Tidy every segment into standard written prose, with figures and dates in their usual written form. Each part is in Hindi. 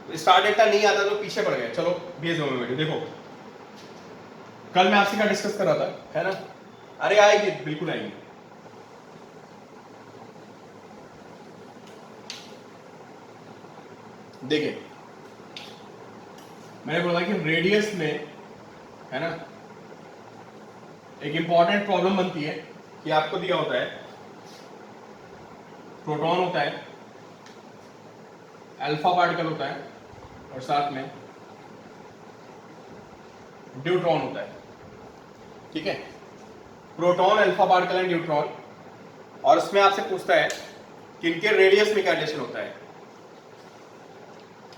स्टार डेल्टा नहीं आता तो पीछे पड़ गए। चलो भेज दो मैं वीडियो। देखो कल मैं आपसे क्या डिस्कस कर रहा था, है ना? अरे आएगी, बिल्कुल आएगी। देखिए मैंने बोला कि रेडियस में, है ना, एक इंपॉर्टेंट प्रॉब्लम बनती है कि आपको दिया होता है प्रोटॉन होता है, अल्फा पार्टिकल होता है और साथ में न्यूट्रॉन होता है। ठीक है, proton, alpha particle and neutron. और इसमें आपसे पूछता है कि इनके रेडियस में क्या रिलेशन होता है।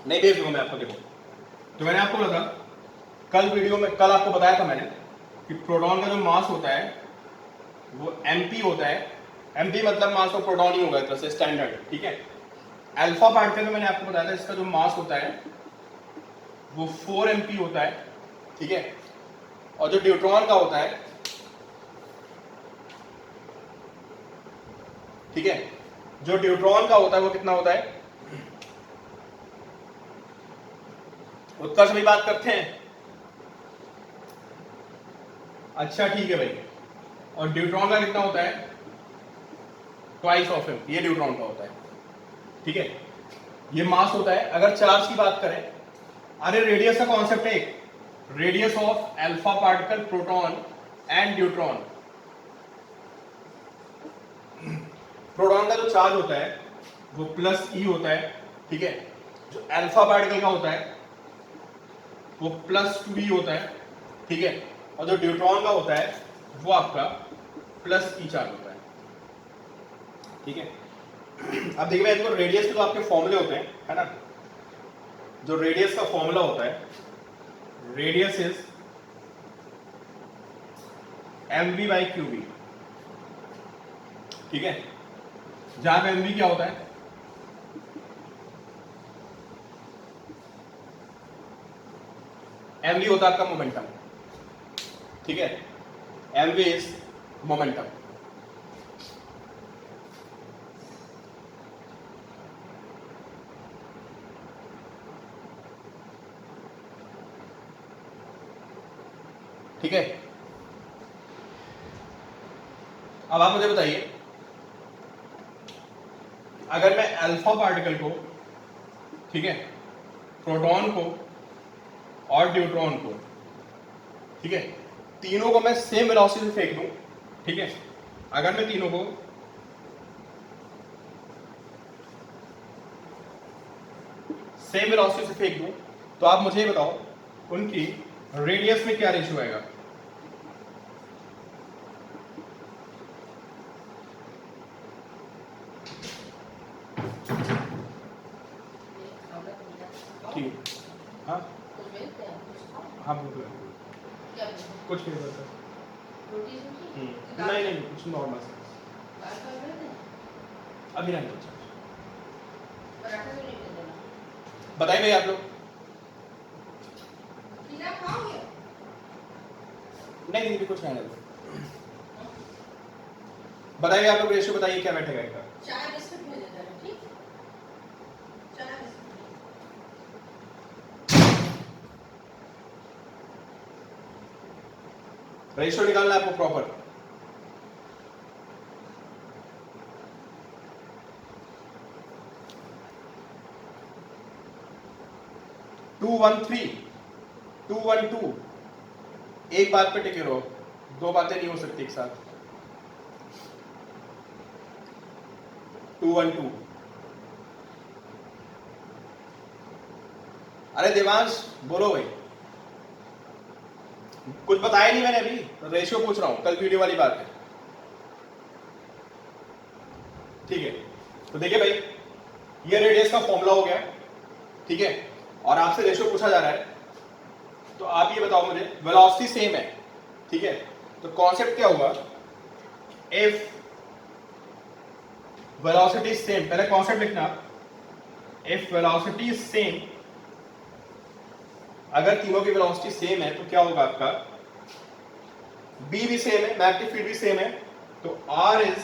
नहीं भेज दूंगा मैं आपको। देखो तो मैंने आपको बोला था कल वीडियो में, कल आपको बताया था मैंने कि प्रोटॉन का जो मास होता है वो mp होता है। mp मतलब मास ऑफ प्रोटॉन ही होगा एक तरह से स्टैंडर्ड। ठीक है, अल्फा पार्टिकल में मैंने आपको बताया था इसका जो मास होता है वो 4 mp होता है। ठीक है, और जो न्यूट्रॉन का होता है, ठीक है, जो न्यूट्रॉन का होता है वो कितना होता है? उत्कर्ष भी बात करते हैं। अच्छा ठीक है भाई, और न्यूट्रॉन का कितना होता है? ट्वाइस ऑफ एम, ये न्यूट्रॉन का होता है। ठीक है, ये मास होता है। अगर चार्ज की बात करें, अरे रेडियस का कॉन्सेप्ट है एक, radius of alpha particle, proton and neutron. Proton का जो चार्ज होता है वो प्लस ई होता है। ठीक है, जो अल्फा पार्टिकल का होता है वो प्लस 2e होता है। ठीक है, और जो न्यूट्रॉन का होता है वो आपका प्लस ई चार्ज होता है। ठीक है, अब देखिए देखो रेडियस के तो आपके फॉर्मूले होते हैं, है ना? जो रेडियस का फॉर्मूला होता है, radius is mv by q B. ठीक है, जहां पे mv क्या होता है? mv होता है आपका मोमेंटम। ठीक है, mv इज मोमेंटम। ठीक है, अब आप मुझे बताइए, अगर मैं अल्फा पार्टिकल को, ठीक है, प्रोटॉन को और न्यूट्रॉन को, ठीक है, तीनों को मैं सेम वेलोसिटी से फेंक दूं, ठीक है, अगर मैं तीनों को सेम वेलोसिटी से फेंक दूं तो आप मुझे बताओ उनकी रेडियस में क्या रेशियो आएगा? ठीक, हाँ हाँ बिल्कुल, कुछ नहीं होता। नहीं नहीं कुछ नॉर्मल से अभी नहीं कुछ। बताइए भाई आप लोग। नहीं नहीं कुछ नहीं है। बताइए आप लोग, रेशियो बताइए क्या बैठेगा इनका? रेशियो निकालना है आपको प्रॉपर। To one three, 212। एक बात पे टिके रहो, दो बातें नहीं हो सकती एक साथ। 212। अरे देवांश बोलो भाई, कुछ बताया नहीं मैंने अभी, रेशियो पूछ रहा हूं, कल वीडियो वाली बात है। ठीक है, तो देखिए भाई, ये रेडियस का फॉर्मूला हो गया। ठीक है, और आपसे रेशियो पूछा जा रहा है, तो आप ये बताओ मुझे, वेलोसिटी सेम है। ठीक है, तो कॉन्सेप्ट क्या हुआ? इफ वेलोसिटी सेम, पहले कॉन्सेप्ट लिखना, इफ वेलोसिटी सेम, अगर तीनों की वेलोसिटी सेम है तो क्या होगा आपका? b भी सेम है, मैग्नेटिक फील्ड भी सेम है, तो r is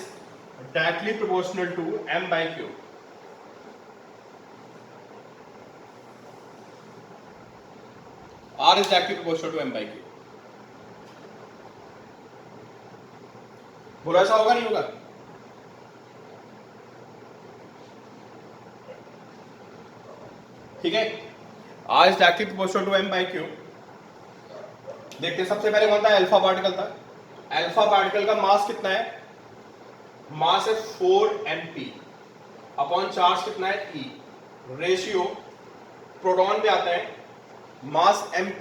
directly proportional to m by q. R is directly proportional to m by q. बोलो ऐसा होगा नहीं होगा? ठीक है, R is directly proportional to m by q. देखते हैं सबसे पहले कौन था? अल्फा पार्टिकल था. अल्फा पार्टिकल का मास कितना है? मास है 4mp अपॉन चार्ज कितना है? E. रेशियो प्रोटॉन पे आता है मास mp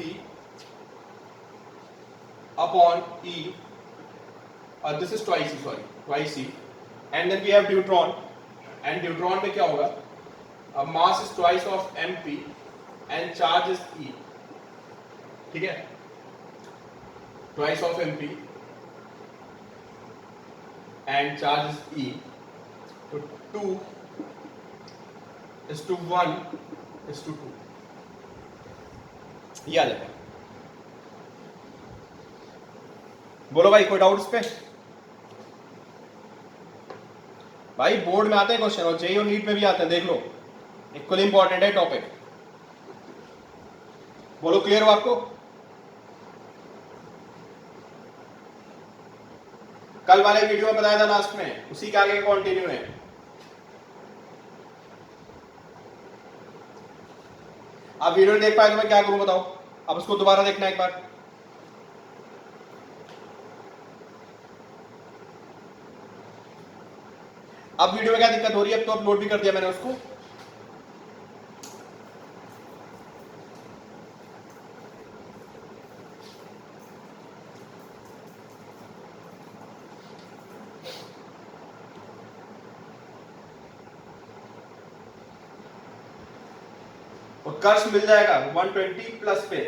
upon E. This is twice E, sorry, twice E. And then we have deuteron. And deuteron में क्या होगा? Mass is twice of mp and charge is E. ठीक है? Twice of mp and charge is E. तो 2 is to 1 is to 2. ये आ जाएगा. बोलो भाई, कोई डाउट इस पे? भाई बोर्ड में आते हैं क्वेश्चन और जेईई और नीट में भी आते हैं, देख लो, इक्वली इंपॉर्टेंट है टॉपिक. बोलो क्लियर हो आपको? कल वाले वीडियो में बताया था लास्ट में, उसी के आगे कंटिन्यू है. आप वीडियो देख पाए तो मैं क्या करूं बताओ? अब उसको दोबारा देखना एक बार. अब वीडियो में क्या दिक्कत हो रही है? अब तो अपलोड भी कर दिया मैंने उसको. और कर्स मिल जाएगा 120 प्लस पे.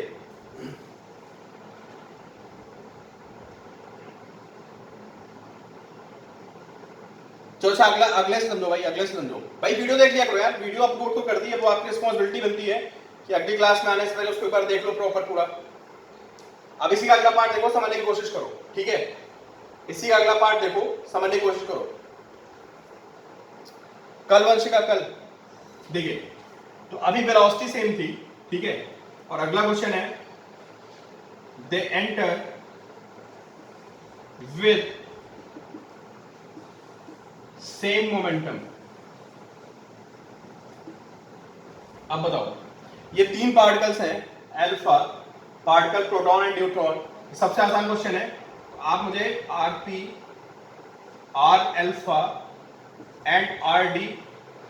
चलो अच्छा, अगले से समझो भाई, अगले से समझो भाई. वीडियो देख लिया करो यार, वीडियो अपलोड तो कर दी है, वो आपकी रिस्पॉन्सिबिलिटी बनती है कि अगली क्लास में आने से पहले उसको एक बार देख लो प्रॉपर पूरा. अब इसी का अगला पार्ट देखो, समझने की कोशिश करो. ठीक है, इसी का अगला पार्ट देखो, समझने की कोशिश करो. कल वंशिका कल देखिए, तो अभी वेलोसिटी सेम थी. ठीक है, और अगला क्वेश्चन है they enter with same momentum. अब बताओ, ये तीन पार्टिकल्स हैं, alpha particle, proton and neutron. सबसे आसान क्वेश्चन है. आप मुझे r p, r alpha and r d,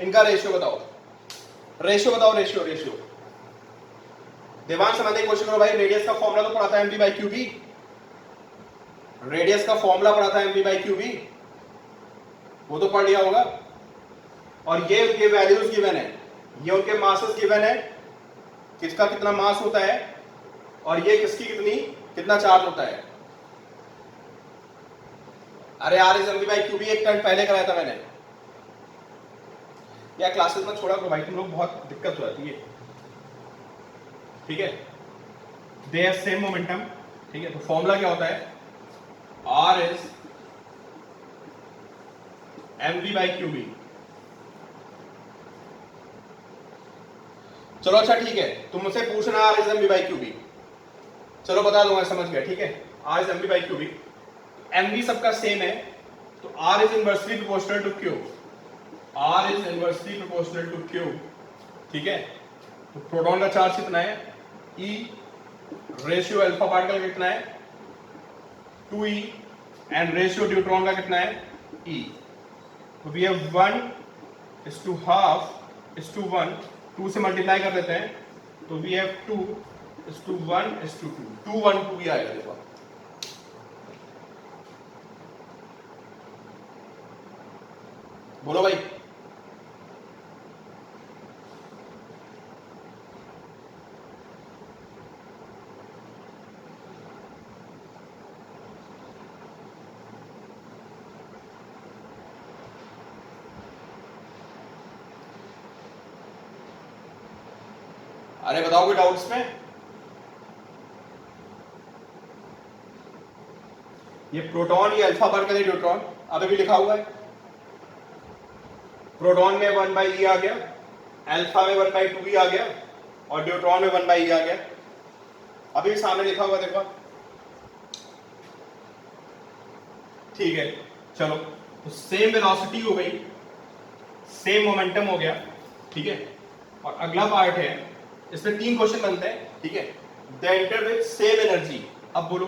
इनका रेशियो बताओ. रेशियो बताओ, रेशियो रेशियो. दिमाग समझने की कोशिश करो भाई. रेडियस का फॉर्मूला तो पढ़ा था m p by q B. Radius का फॉर्मूला पढ़ा था एमपी बाई क्यू बी, वो तो पढ़ लिया होगा. और ये उनके वैल्यूज गिवन है, ये उनके मासेस गिवन है, किसका कितना मास होता है, और ये किसकी कितना चार्ज होता है. अरे r is m p by q B एक टर्न पहले कराया था मैंने. या क्लासेस में छोड़ा करो भाई, तुम लोग बहुत दिक्कत हो जाती है. ठीक है, दे हैव सेम मोमेंटम. ठीक है, तो फॉर्मूला क्या होता है? R is mv by q B. चलो अच्छा ठीक है, तुम मुझसे पूछना r is mv by q B. चलो बता दूंगा, समझ गया. ठीक है, r is mv by q B. mv सबका सेम है, तो r is inversely proportional to q. r is inversely proportional to q. ठीक है, तो प्रोटॉन का चार्ज कितना है? E. रेशियो अल्फा पार्टिकल कितना है? 2e. एंड रेशियो न्यूट्रॉन का कितना है? E. तो we have 1 is to half is to 1. 2 से मल्टीप्लाई कर देते हैं, तो we have 2 is to 1 is to 2. 2 1 2 ही आएगा. देखो बोलो भाई. अरे बताओ कोई डाउट्स में? ये प्रोटॉन, ये अल्फा पार्टिकल है, न्यूट्रॉन अभी भी लिखा हुआ है. प्रोटॉन में 1 बाई ई आ गया, अल्फा में 1 बाई 2 आ गया, और न्यूट्रॉन में 1 बाई ई आ गया. अभी सामने लिखा हुआ देखो, ठीक है। चलो, तो सेम वेलोसिटी हो गई, सेम मोमेंटम हो गया, ठीक है। और अगला पार्ट है, इसमें 3 क्वेश्चन बनते हैं, ठीक है। They enter with same energy. अब बोलो,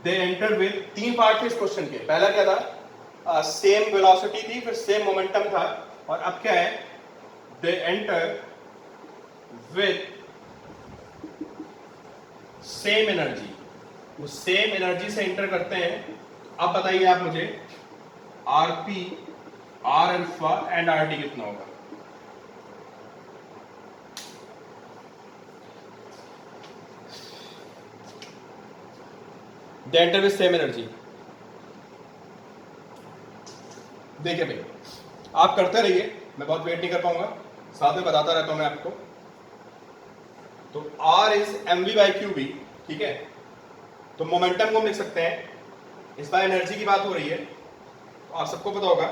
दे एंटर विद, 3 पार्ट थे इस क्वेश्चन के। पहला क्या था, सेम वेलोसिटी थी, फिर सेम मोमेंटम था, और अब क्या है, they enter with same energy. वो सेम एनर्जी से एंटर करते हैं। अब बताइए आप मुझे, r p, r alpha and r d कितना होगा? They enter with same energy. देखिए भाई, आप करते रहिए, मैं बहुत वेट नहीं कर पाऊंगा, साथ में बताता रहता हूं मैं आपको। तो R is mv by q B, ठीक है। तो मोमेंटम को हम लिख सकते हैं, इस बार एनर्जी की बात हो रही है, तो आप सबको पता होगा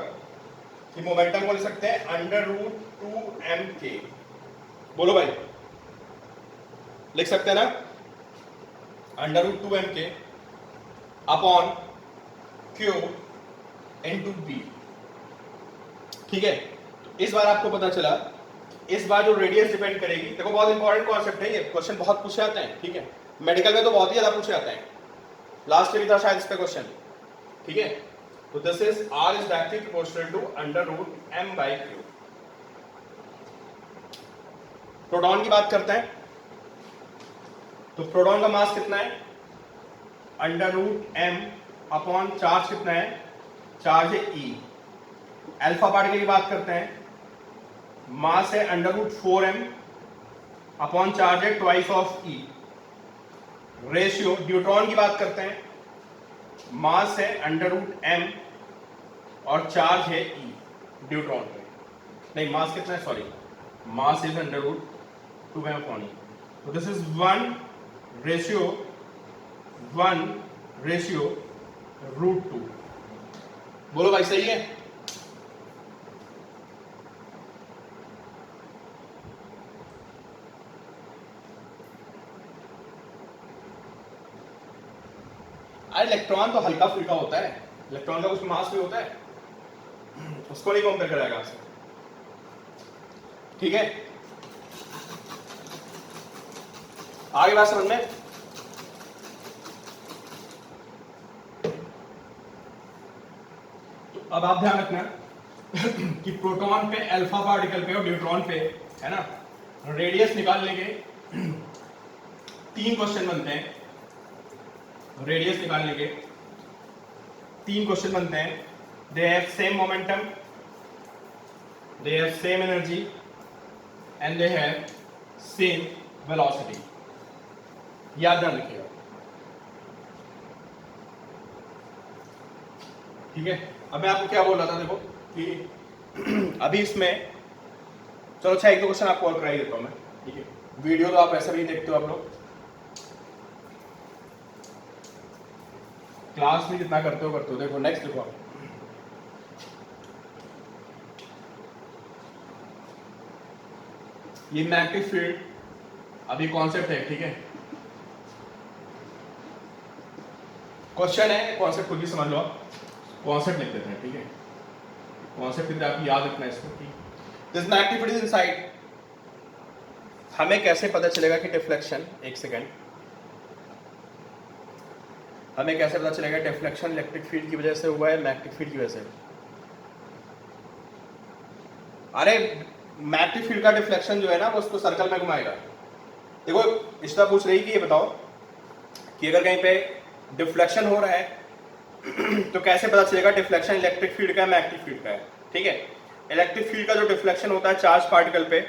कि मोमेंटम को लिख सकते हैं √2mk। बोलो भाई, लिख सकते हैं ना, √2mk upon Q into B, ठीक है। तो इस बार आपको पता चला, इस बार जो रेडियस डिपेंड करेगी, देखो बहुत इंपॉर्टेंट कॉन्सेप्ट है ये, क्वेश्चन बहुत पूछे आते हैं, ठीक है। मेडिकल में तो बहुत ही ज्यादा पूछे आते हैं, लास्ट ईयर भी था शायद इस पे क्वेश्चन, ठीक है। तो this is R is directly proportional to √m by q. Proton की बात करते हैं, तो प्रोटॉन का मास कितना है, √m अपॉन चार्ज कितना है, चार्ज है E। अल्फा पार्टिकल की बात करते हैं, मास है √4m अपॉन चार्ज है twice of E। Ratio, neutron की बात करते हैं, मास है √m और चार्ज है E न्यूट्रॉन पे। नहीं, मास कितना है, sorry, mass is √2m upon E। तो दिस इज 1:1/√2। बोलो भाई, सही है? अरे इलेक्ट्रॉन तो हल्का फुल्का होता है, इलेक्ट्रॉन का कुछ मास भी होता है, उसको नहीं कंपेयर कराएगा आपसे, ठीक है। आगे बात समझ में? तो अब आप ध्यान रखना कि प्रोटॉन पे, अल्फा पार्टिकल पे और न्यूट्रॉन पे, है ना, रेडियस निकालने के 3 क्वेश्चन बनते हैं। रेडियस निकालने के 3 क्वेश्चन बनते हैं। They have same momentum, they have same energy and they have same velocity. याद ध्यान रखिएगा, ठीक है। अब मैं आपको क्या बोल रहा था, देखो कि अभी इसमें, चलो अच्छा 1-2 क्वेश्चन आपको और कराई देता हूं मैं, ठीक है। वीडियो तो आप ऐसे भी देखते हो आप लोग, क्लास में जितना करते हो। देखो नेक्स्ट, देखो आप, ये मैग्नेटिक फील्ड अभी कॉन्सेप्ट है, ठीक है। क्वेश्चन है, कॉन्सेप्ट खुद भी समझ लो आप, कॉन्सेप्ट लिख देते हैं, ठीक है। कॉन्सेप्ट आपको याद रखना है इसको कि this magnetic field is inside. हमें कैसे पता चलेगा कि डिफ्लेक्शन, एक सेकेंड, हमें कैसे पता चलेगा डिफ्लेक्शन इलेक्ट्रिक फील्ड की वजह से हुआ है, मैग्नेटिक फील्ड की वजह से? अरे मैग्नेटिक फील्ड का डिफ्लेक्शन जो है ना, वो उसको सर्कल में घुमाएगा। देखो इश्ता पूछ रही कि ये बताओ कि अगर कहीं पे डिफ्लेक्शन हो रहा है तो कैसे पता चलेगा डिफ्लेक्शन इलेक्ट्रिक फील्ड का है, मैग्नेटिक फील्ड का है, ठीक है। इलेक्ट्रिक फील्ड का जो डिफ्लेक्शन होता है चार्ज पार्टिकल पे,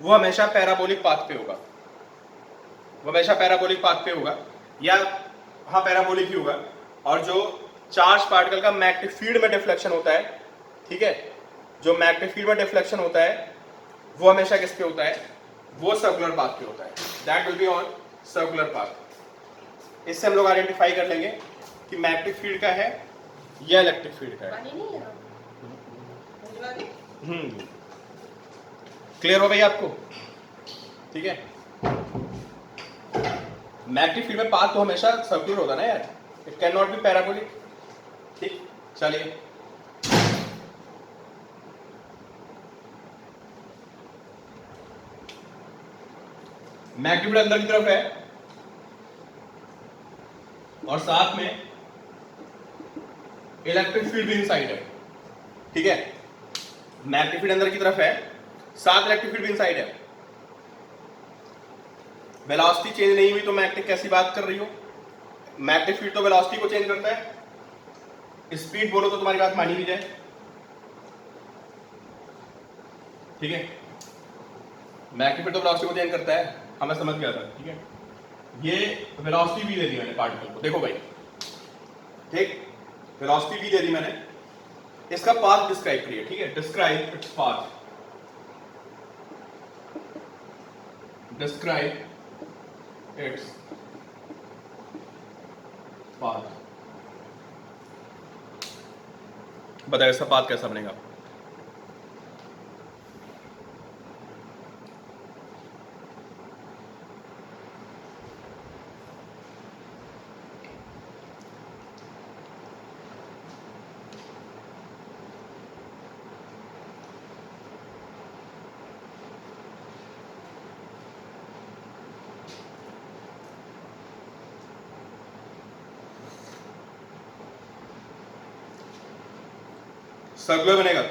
वो हमेशा पैराबोलिक पाथ पे होगा, वो हमेशा पैराबोलिक पाथ पे होगा, या हाँ पैराबोलिक ही होगा। और जो चार्ज पार्टिकल का मैग्नेटिक फील्ड में डिफ्लेक्शन होता है, ठीक है, जो मैग्नेटिक फील्ड में डिफ्लेक्शन होता है वो हमेशा किस पे होता है, वो सर्कुलर पाथ पे होता है, that will be on circular path. इससे हम लोग आइडेंटिफाई कर लेंगे कि मैग्नेटिक फील्ड का है या इलेक्ट्रिक फील्ड का है। क्लियर हो गई आपको? ठीक है, मैग्नेटिक फील्ड में पाथ तो हमेशा सर्कुलर होता है ना यार, it can not be parabolic. ठीक, चलिए मैग्नेटिक फील्ड अंदर की तरफ है और साथ में इलेक्ट्रिक फील्ड भी इनसाइड है। ठीक है, मैग्नेटिक फील्ड अंदर की तरफ है, साथ इलेक्ट्रिक फील्ड भी इनसाइड है। वेलोसिटी चेंज नहीं हुई तो मैग्नेटिक कैसी बात कर रही हो? मैग्नेटिक फील्ड तो वेलोसिटी को चेंज करता है। स्पीड बोलो तो तुम्हारी बात मानी भी जाए। ठीक है, मैग्नेटिक फील्ड तो वेलोसिटी को चेंज करता है, हमें समझ गया था। ठीक है, ये वेलोसिटी भी दे दी मैंने पार्टिकल को, देखो भाई। ठीक, वेलोसिटी भी दे दी मैंने, इसका पाथ डिस्क्राइब करिए। ठीक है, describe its path, describe its path. बताइए इसका पाथ कैसा बनेगा? सर्कुलर बनेगा।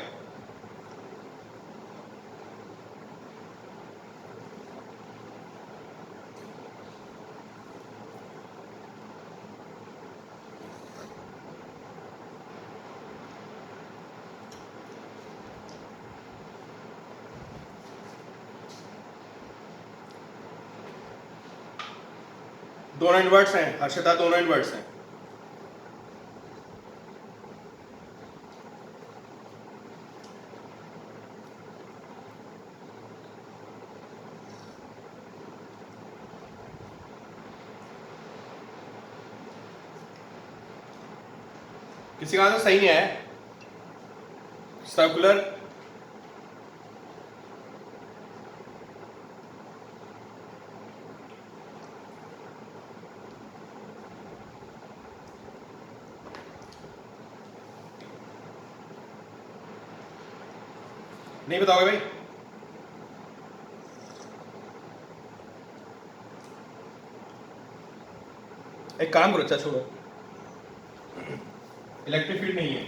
दोनों इनवर्ट्स हैं हर्षिता, दोनों इनवर्ट्स हैं। किसी का आंसर सही नहीं है। सर्कुलर नहीं बताओगे भाई? एक काम करो, अच्छा छोड़ो, इलेक्ट्रिक फील्ड नहीं है,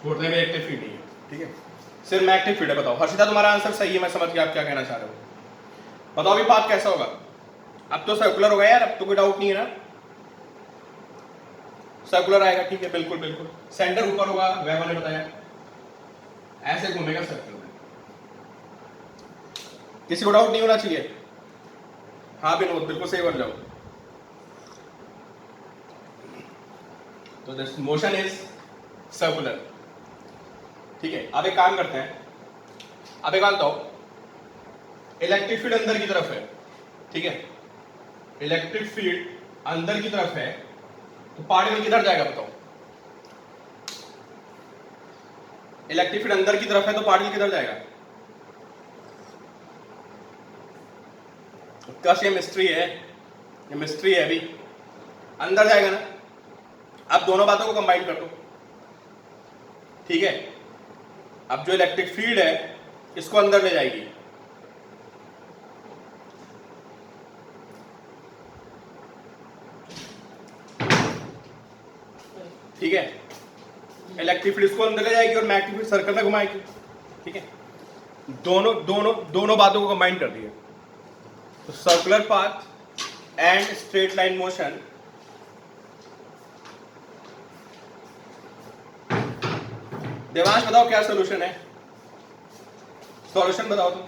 छोड़ने में इलेक्ट्रिक फील्ड नहीं है। ठीक है, सिर्फ मैग्नेटिक फील्ड है। बताओ हर्षिता, तुम्हारा आंसर सही है, मैं समझ गया आप क्या कहना चाह रहे हो। बताओ अभी पाथ कैसा होगा? अब तो सर्कुलर होगा यार, अब तो कोई डाउट नहीं है ना, सर्कुलर आएगा। ठीक है, बिल्कुल बिल्कुल, सेंटर ऊपर होगा, वैभव ने बताया, ऐसे घूमेगा सर्कल में। किसी को डाउट नहीं होना चाहिए। हाँ विनोद, बिल्कुल सही बोल जाओ। तो दिस मोशन इज सर्कुलर। ठीक है, अब एक काम करते हैं, अब एक बात बताओ, इलेक्ट्रिक फील्ड अंदर की तरफ है। ठीक है, इलेक्ट्रिक फील्ड अंदर की तरफ है, तो पार्टिकल किधर जाएगा बताओ? इलेक्ट्रिक फील्ड अंदर की तरफ है तो पार्टिकल किधर जाएगा? कश ये मिस्ट्री है, ये मिस्ट्री है, अभी अंदर जाएगा ना। अब दोनों बातों को कंबाइन कर दो। ठीक है, अब जो इलेक्ट्रिक फील्ड है इसको अंदर ले जाएगी। ठीक है, इलेक्ट्रिक फील्ड इसको अंदर ले जाएगी और मैग्नेटिक फील्ड सर्कल में घुमाएगी। ठीक है, दोनों दोनों दोनों बातों को कंबाइन कर दिए, तो circular path and straight line motion Devansh बताओ क्या सॉल्यूशन है? सॉल्यूशन बताओ तुम।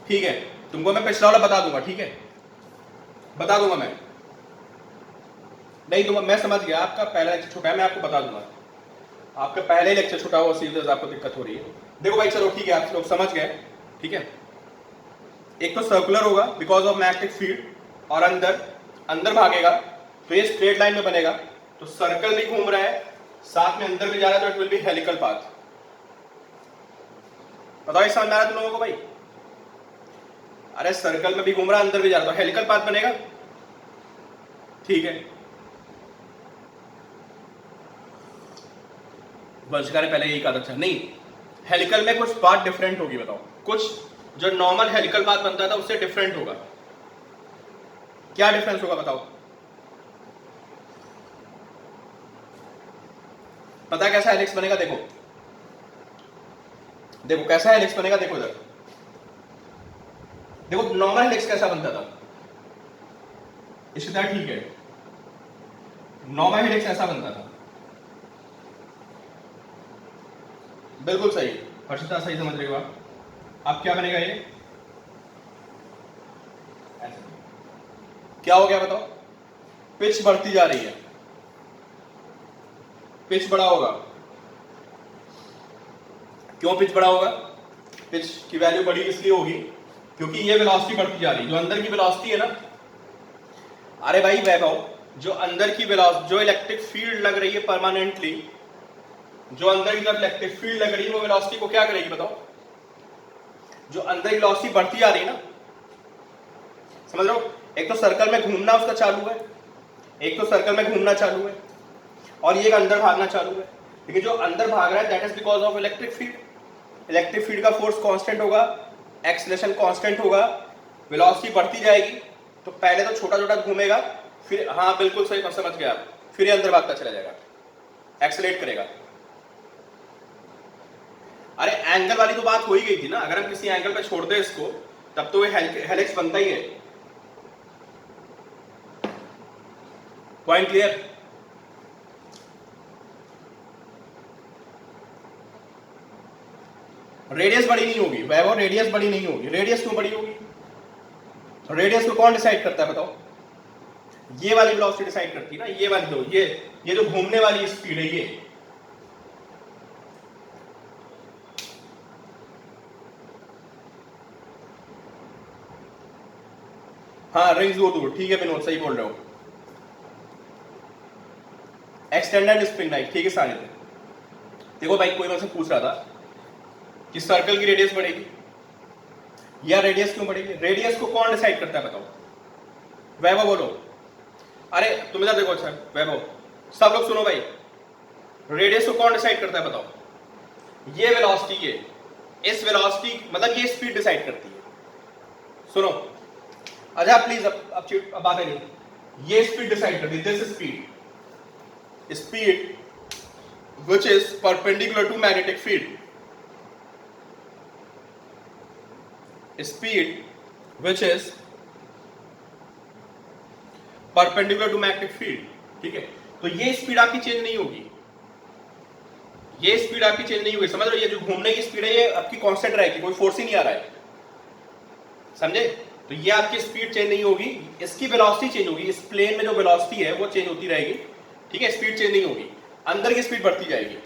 ठीक है, तुमको मैं पिछला वाला बता दूंगा। ठीक है, बता दूंगा मैं, नहीं तुम, मैं समझ गया, आपका पहला लेक्चर छोटा है, मैं आपको बता दूंगा। आपका पहले ही लेक्चर छोटा हुआ सीरियस आपको दिक्कत हो रही है। देखो भाई चलो ठीक है, आप लोग समझ गए। ठीक है, एक तो सर्कुलर होगा बिकॉज ऑफ मैग्नेटिक फील्ड, और अंदर अंदर भागेगा तो ये स्ट्रेट लाइन में बनेगा, तो सर्कल भी घूम रहा है साथ में अंदर भी जा रहा है, तो it will be helical path. बताओ ये समझ में आ रहा है तुम लोगों को भाई? अरे सर्कल में भी घूम रहा है अंदर भी जा रहा है, तो हेलिकल पाथ बनेगा। ठीक है, वंशिका ने पहले यही कहा था। अच्छा नहीं, हेलिकल में कुछ बात डिफरेंट होगी। बताओ, कुछ जो नॉर्मल हेलिकल पाथ बनता था उससे डिफरेंट होगा। क्या डिफरेंस होगा बताओ? पता है कैसा हेलिक्स बनेगा? देखो देखो कैसा हेलिक्स बनेगा, देखो इधर देखो, नॉर्मल हेलिक्स कैसा बनता था? इसकी तरह, ठीक है, नॉर्मल हेलिक्स ऐसा बनता था, बिल्कुल सही, हर्षिता सही समझ रही हो आप। अब क्या बनेगा ये? ऐसा क्या हो गया बताओ? पिच बढ़ती जा रही है, पिच बड़ा होगा। क्यों पिच बड़ा होगा? पिच की वैल्यू बड़ी इसलिए होगी क्योंकि ये वेलोसिटी बढ़ती जा रही है, जो अंदर की वेलोसिटी है ना। अरे भाई वैभव, जो अंदर की वेलोसिटी, जो इलेक्ट्रिक फील्ड लग रही है परमानेंटली, जो अंदर की तरफ इलेक्ट्रिक फील्ड लग रही है, वो वेलोसिटी को क्या करेगी बताओ? जो अंदर की वेलोसिटी बढ़ती जा रही है ना, समझ रहे हो? एक तो सर्कल में घूमना उसका चालू है, एक तो सर्कल में घूमना चालू है, और ये अंदर भागना चालू है। लेकिन जो अंदर भाग रहा है that is because of electric field. Electric field का फोर्स कांस्टेंट होगा, एक्सेलरेशन कांस्टेंट होगा, वेलोसिटी बढ़ती जाएगी, तो पहले तो छोटा छोटा घूमेगा, फिर हाँ बिल्कुल सही समझ गया आप, फिर ये अंदर भागता चला जाएगा, एक्सेलरेट करेगा। अरे एंगल वाली तो बात हो ही गई थी ना, अगर हम किसी एंगल पे छोड़ दें इसको तब तो ये हेलिक्स बनता ही है। Point clear? रेडियस बड़ी नहीं होगी वैभव, रेडियस बड़ी नहीं होगी। रेडियस क्यों बड़ी होगी? रेडियस को कौन डिसाइड करता है बताओ? ये वाली वेलोसिटी डिसाइड करती है ना, ये वाली, दो ये जो घूमने वाली स्पीड है ये। हाँ रिंग्स दो दूर, ठीक है विनोद सही बोल रहे हो। एक्सटेंडेड स्प्रिंग राइट, ठीक है सारे। देखो भाई कोई मुझसे पूछ रहा था कि सर्कल की रेडियस बढ़ेगी या रेडियस क्यों बढ़ेगी? रेडियस को कौन डिसाइड करता है बताओ? वैभव बोलो। अरे तुम इधर देखो, अच्छा वैभव सब लोग सुनो भाई, रेडियस को कौन डिसाइड करता है बताओ? ये वेलोसिटी, ये इस वेलोसिटी मतलब ये स्पीड डिसाइड करती है। सुनो अच्छा प्लीज, अब बात है नहीं, ये स्पीड डिसाइड करती है, this speed which is perpendicular to magnetic field, speed which is perpendicular to magnetic field, ठीक है? तो ये स्पीड आपकी चेंज नहीं होगी, ये स्पीड आपकी चेंज नहीं होगी, समझ रहे हो? ये जो घूमने की स्पीड है ये आपकी कांस्टेंट रहेगी, कोई फोर्स ही नहीं आ रहा है, समझे? तो ये आपकी स्पीड चेंज नहीं होगी, इसकी वेलोसिटी चेंज होगी, इस प्लेन में जो वेलोसिटी है वो चेंज होती रहेगी, ठीक है? स्पीड चेंज नहीं होगी, अंदर की स्पीड बढ़ती जाएगी।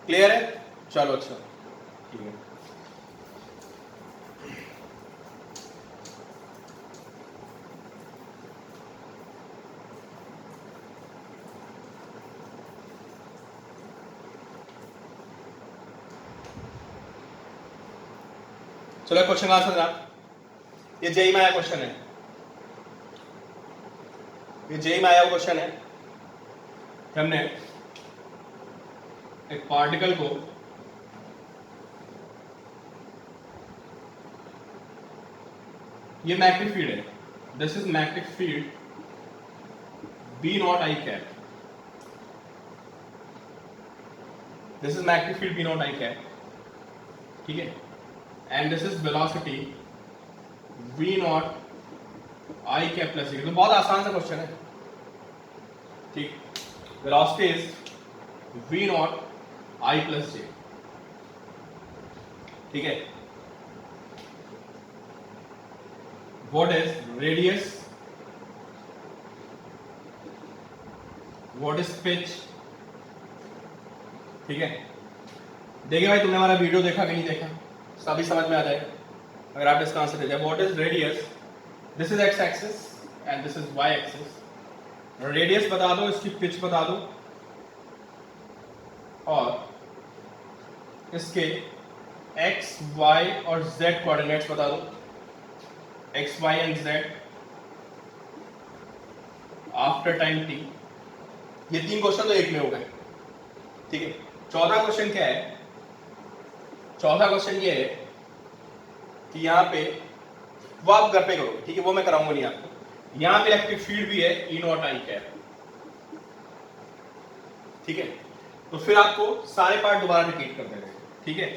क्लियर है? चलो अच्छा ठीक है। चलो क्वेश्चन आंसर देना, ये जेई में आया क्वेश्चन है, ये जेई में आया क्वेश्चन है। हमने एक पार्टिकल को ये मैग्नेटिक फील्ड है, this is magnetic field B naught i cap, this is magnetic field B naught i cap, ठीक है? And this is velocity v naught i cap plus j। तो बहुत आसान सा क्वेश्चन है, ठीक? Velocity is v naught i plus j, ठीक है? What is radius, what is pitch. ठीक है, देखिए भाई तुमने हमारा वीडियो देखा कि नहीं देखा, सभी समझ में आ जाएगा अगर आप इसका आंसर दे जाए। What is radius, this is x axis and this is y axis. Radius बता दो, इसकी पिच बता दो, और इसके एक्स वाई और जेड कोऑर्डिनेट्स बता दो, x y and z after time t. ये 3 क्वेश्चन तो एक में हो गए। ठीक है, चौथा क्वेश्चन क्या है, चौथा क्वेश्चन ये है कि यहाँ पे वो आप घर पे करो, ठीक है, वो मैं कराऊंगा नहीं आपको। यहाँ पे इलेक्ट्रिक फील्ड भी है ई नॉट आई कैप। ठीक है, तो फिर आपको सारे पार्ट दोबारा रिपीट कर देंगे। ठीक है,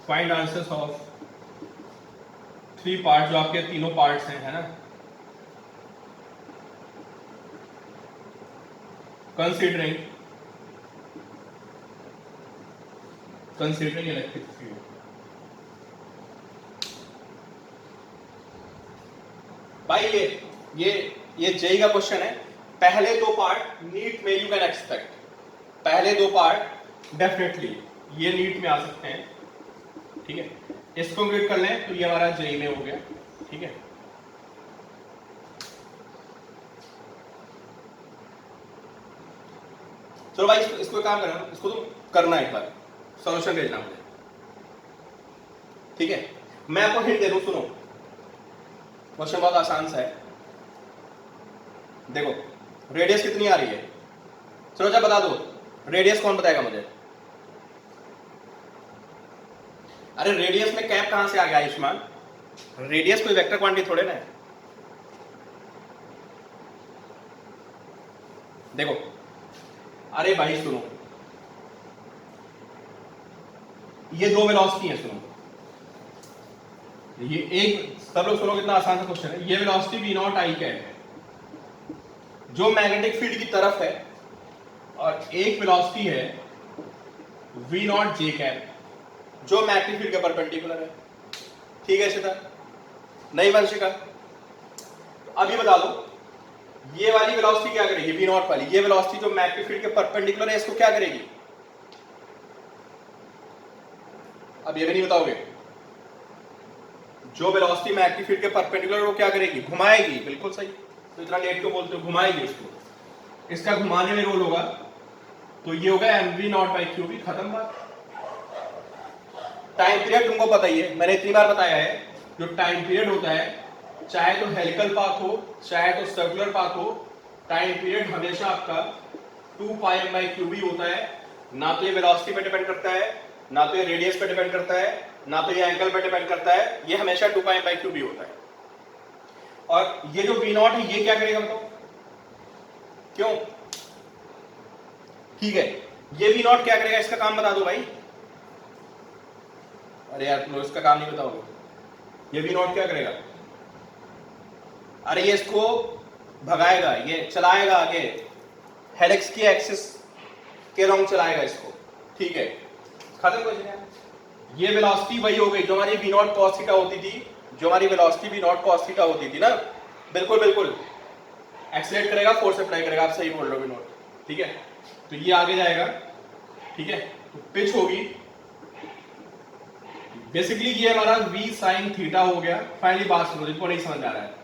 फाइंड आंसर्स ऑफ 3 पार्ट, जो आपके तीनों पार्ट्स हैं, है ना। Considering electric field. भाई ये जेई का क्वेश्चन है। पहले 2 पार्ट नीट में यू कैन एक्सपेक्ट, पहले 2 पार्ट डेफिनेटली ये नीट में आ सकते हैं। ठीक है, इसको कंप्लीट कर लें तो ये हमारा जेई में हो गया। ठीक है, चलो भाई इसको काम करना, इसको तो करना एक बार, सॉल्यूशन भेजना मुझे। ठीक है, मैं आपको हिंट दे दूं, सुनो, क्वेश्चन बहुत आसान सा है। देखो रेडियस कितनी आ रही है, चलो जब बता दो, रेडियस कौन बताएगा मुझे। अरे रेडियस में कैप कहां से आ गया आयुष्मान, रेडियस कोई वेक्टर क्वांटिटी थोड़े ना है। देखो, अरे भाई सुनो, ये 2 वेलोसिटी है, सुनो, ये एक, सब लोग सुनो कितना आसान सा क्वेश्चन है। ये velocity v naught i cap है जो मैग्नेटिक फील्ड की तरफ है, और एक वेलोसिटी है वी नॉट जे कैप जो मैग्नेटिक फील्ड के परपेंडिकुलर है। ठीक है श्वेता, नहीं वंशिका, तो अभी बता दो ये वाली वेलोसिटी क्या करेगी, वी नॉट वाली, ये वेलोसिटी जो मैग्नेटिक फील्ड के परपेंडिकुलर है, इसको क्या करेगी। अब ये भी नहीं बताओगे, जो वेलोसिटी मैग्नेटिक फील्ड के परपेंडिकुलर है वो क्या करेगी, घुमाएगी। बिल्कुल सही, तो इतना लेट क्यों बोलते हो, घुमाएगी इसको, इसका घुमाने में रोल होगा, तो ये होगा m v naught by q v, खत्म बात। टाइम पीरियड तुमको पता ही है, मैंने इतनी बार बताया है, जो टाइम पीरियड होता है, चाहे तो हेलिकल पाथ हो चाहे तो सर्कुलर पाथ हो, टाइम पीरियड हमेशा आपका 2 पाई एम बाई क्यू वी होता है। ना तो ये वेलोसिटी पे डिपेंड करता है, ना तो ये रेडियस पे डिपेंड करता है, ना तो ये एंगल पे डिपेंड करता है, ये हमेशा 2 पाई एम बाई क्यू वी होता है। और ये जो वी नॉट है, ये क्या करेगा बताओ, क्यों, ठीक है, ये वी नॉट क्या करेगा, इसका काम बता दो भाई। अरे यार तुम इसका काम नहीं बताओगे, ये वी नॉट क्या करेगा, अरे ये इसको भगाएगा, ये चलाएगा आगे, हेलिक्स की एक्सिस के रॉन्ग चलाएगा इसको। ठीक है, खत्म क्वेश्चन। ये वेलोसिटी वही हो गई जो हमारी वी नॉट कॉस थीटा होती थी, जो हमारी velocity v naught cos theta होती थी ना, बिल्कुल बिल्कुल, एक्सीलरेट करेगा, फोर्स अप्लाई करेगा, आप सही बोल रहे हो वी नॉट। ठीक है, तो ये आगे जाएगा। ठीक है, तो पिच होगी, बेसिकली ये हमारा v sin थीटा हो गया। फाइनली बात सुनो, जिनको नहीं समझ आ रहा है,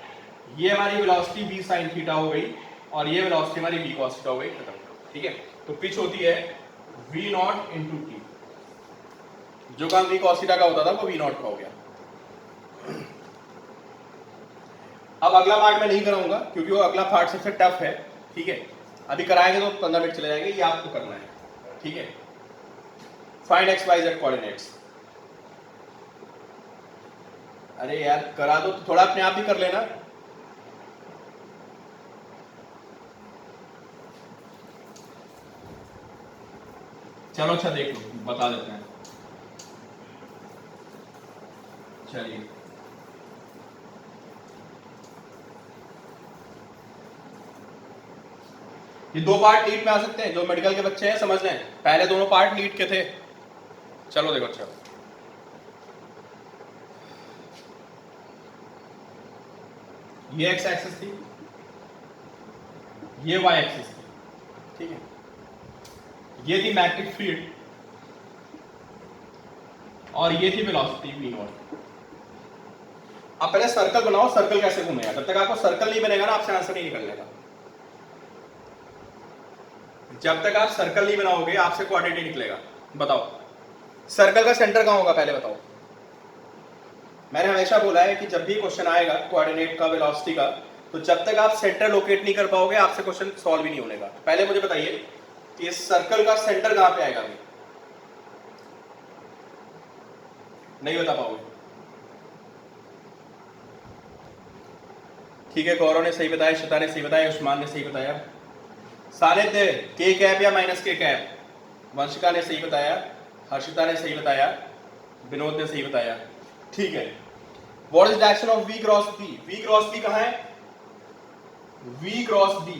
ये हमारी वेलोसिटी v sin थीटा हो गई, और ये वेलोसिटी हमारी v cos थीटा हो गई, खत्म। ठीक है, तो पिच होती है v नॉट इंटू टी, जो काम v cos थीटा का होता था वो v नॉट का हो गया। अब अगला पार्ट मैं नहीं कराऊंगा क्योंकि वो अगला पार्ट सबसे टफ है। ठीक है, अभी कराएंगे तो 15 मिनट चले जाएंगे, ये आपको करना है। ठीक है, find x y z coordinates. अरे यार करा दो तो थोड़ा अपने आप ही कर लेना। चलो अच्छा देख लो, बता देते हैं। चलिए ये 2 पार्ट नीट में आ सकते हैं, जो मेडिकल के बच्चे हैं समझ लें, पहले दोनों पार्ट नीट के थे। चलो देखो, अच्छा ये एक्स एक्सिस थी, ये वाई एक्सिस थी, ठीक है, ये थी मैग्नेटिक फील्ड और ये थी वेलोसिटी v नॉट। अब पहले सर्कल बनाओ, सर्कल कैसे घूमेगा, जब तक आपको सर्कल नहीं बनेगा ना आपसे आंसर नहीं निकलने का। जब तक आप सर्कल नहीं बनाओगे आपसे कोऑर्डिनेट नहीं निकलेगा। बताओ सर्कल का सेंटर कहां होगा पहले बताओ। मैंने हमेशा बोला है कि जब भी क्वेश्चन आएगा कोऑर्डिनेट का, वेलोसिटी का, तो जब तक आप सेंटर लोकेट नहीं कर पाओगे आपसे क्वेश्चन सॉल्व ही नहीं होने का। पहले मुझे बताइए कि इस सर्कल का सेंटर कहां पे आएगा, अभी नहीं बता पाओगे। ठीक है, गौरव ने सही बताया, शिता ने सही बताया, उस्मान ने सही बताया, सानिध्य के कैप या माइनस के कैप, वंशिका ने सही बताया, हर्षिता ने सही बताया, विनोद ने सही बताया। ठीक है, what is direction of v cross b? v cross b कहां है? v क्रॉस b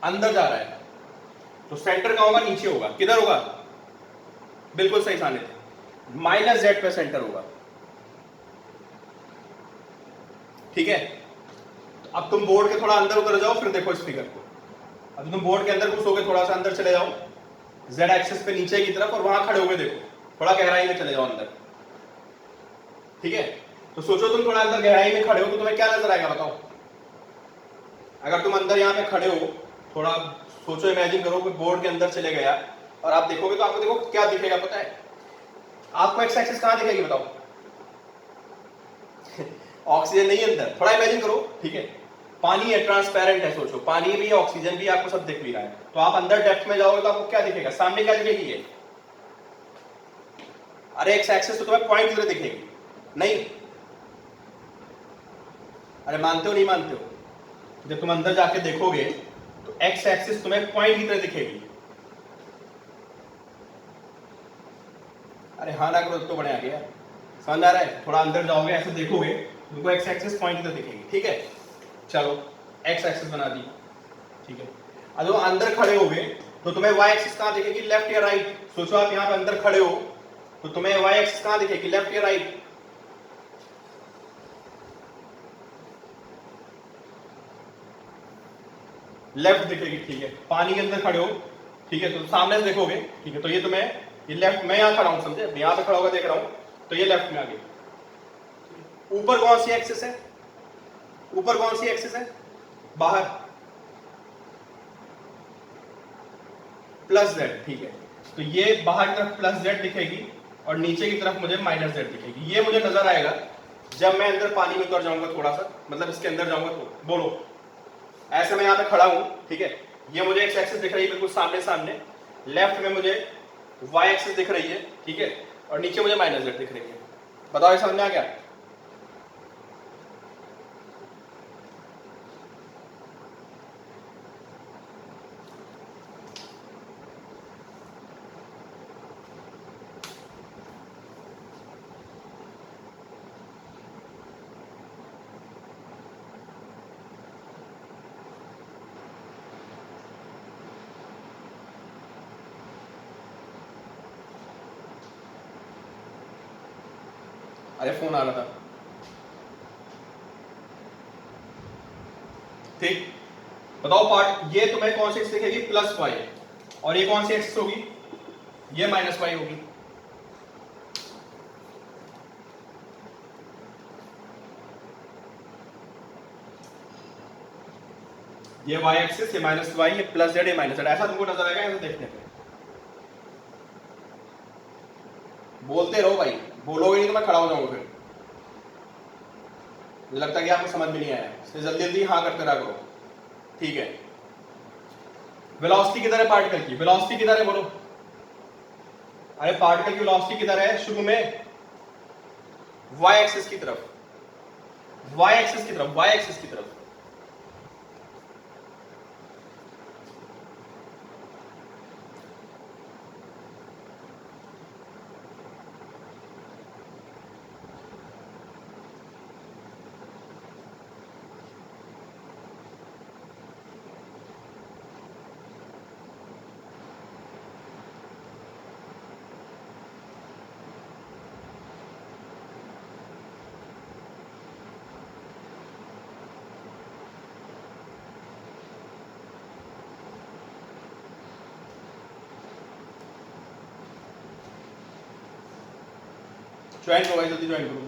अंदर जा रहा है, तो सेंटर कहां होगा? नीचे होगा। किधर होगा? बिल्कुल सही सानिध्य, माइनस z पे सेंटर होगा। ठीक है, तो अब तुम बोर्ड के थोड़ा अंदर उतर जाओ, फिर देखो इस फिगर को। अब तुम बोर्ड के अंदर घुसोगे, थोड़ा सा अंदर चले जाओ z एक्सिस पे नीचे की तरफ, और वहां खड़े होगे, देखो थोड़ा गहराई में चले जाओ अंदर। ठीक है, तो सोचो तुम थोड़ा अंदर गहराई में खड़े हो तो तुम्हें क्या नजर आएगा बताओ। अगर तुम अंदर यहाँ पे खड़े हो, थोड़ा सोचो, इमेजिन करो कि बोर्ड के अंदर चले गया और आप देखोगे तो आपको देखो क्या दिखेगा पता है? आपको एक्स एक्सिस कहां दिखेगी बताओ? ऑक्सीजन नहीं अंदर, थोड़ा इमेजिन करो। ठीक है, पानी है, ट्रांसपेरेंट है, सोचो पानी भी, ऑक्सीजन भी, आपको सब दिख भी रहा है, तो आप अंदर डेप्थ में जाओगे तो आपको क्या दिखेगा? सामने क्या दिखेगी ये? अरे एक्स एक्सिस तो तुम्हें पॉइंट की तरह दिखेगी, नहीं? अरे मानते हो नहीं मानते हो? जब तुम अंदर जाके देखोगे तो एक्स एक्सिस तुम्हें पॉइंट की तरह दिखेगी। अरे हाँ ना करो तो बढ़िया गया, समझ आ रहा है? थोड़ा अंदर जाओगे, ऐसे देखोगे तुमको एक्स एक्सिस पॉइंट की तरह दिखेगी। ठीक है, चलो एक्स एक्सिस बना दी। ठीक है, अब जब अंदर खड़े होगे तो तुम्हें वाई एक्सिस कहां दिखेगी? लेफ्ट या राइट? सोचो आप यहाँ पे अंदर खड़े हो तो तुम्हें वाई एक्सिस कहां दिखेगी? लेफ्ट या राइट? लेफ्ट दिखेगी। ठीक है, पानी के अंदर खड़े हो, ठीक है, तो सामने से देखोगे, ठीक है, तो ये तुम्हें, ये लेफ्ट, मैं यहाँ खड़ा हूं समझे, यहाँ पे खड़ा होकर देख रहा हूं, तो ये लेफ्ट में आ गई। ऊपर कौन सी एक्सिस है? ऊपर कौन सी एक्सिस है? बाहर, प्लस जेड। ठीक है, तो ये बाहर की तरफ प्लस जेड दिखेगी और नीचे की तरफ मुझे माइनस जेड दिखेगी। ये मुझे नजर आएगा जब मैं अंदर पानी में उतर जाऊंगा, थोड़ा सा मतलब इसके अंदर जाऊंगा तो। बोलो, ऐसे मैं यहाँ पे खड़ा हूं, ठीक है, ये मुझे एक्स एक्सिस दिख रही है बिल्कुल सामने सामने, लेफ्ट में मुझे वाई एक्सिस दिख रही है, ठीक है, और नीचे मुझे माइनस जेड दिख रही है। बताओ ये समझ में आ गया? अरे फोन आ रहा था। ठीक, बताओ पार्ट, ये तुम्हें कौन सी एक्सिस दिखेगी? प्लस वाई, और ये कौन सी एक्सिस होगी? ये माइनस वाई होगी। ये वाई एक्सिस, ये माइनस वाई, ये प्लस जेड, ये माइनस जेड, ऐसा तुमको नजर आएगा ऐसा देखने पे। बोलते रहो भाई, बोलोगे नहीं तो मैं खड़ा हो जाऊंगा फिर। मुझे लगता है कि आपको समझ में नहीं आया, इसलिए जल्दी जल्दी हाँ करते रहा करो। ठीक है, वेलोसिटी किधर है पार्टिकल की? वेलोसिटी किधर है बोलो? अरे पार्टिकल की वेलोसिटी किधर है शुरू में? वाई एक्सिस की तरफ, वाई एक्सिस की तरफ, वाई एक्सिस की तरफ। ज्वाइन करो भाई, जल्दी ज्वाइन करो।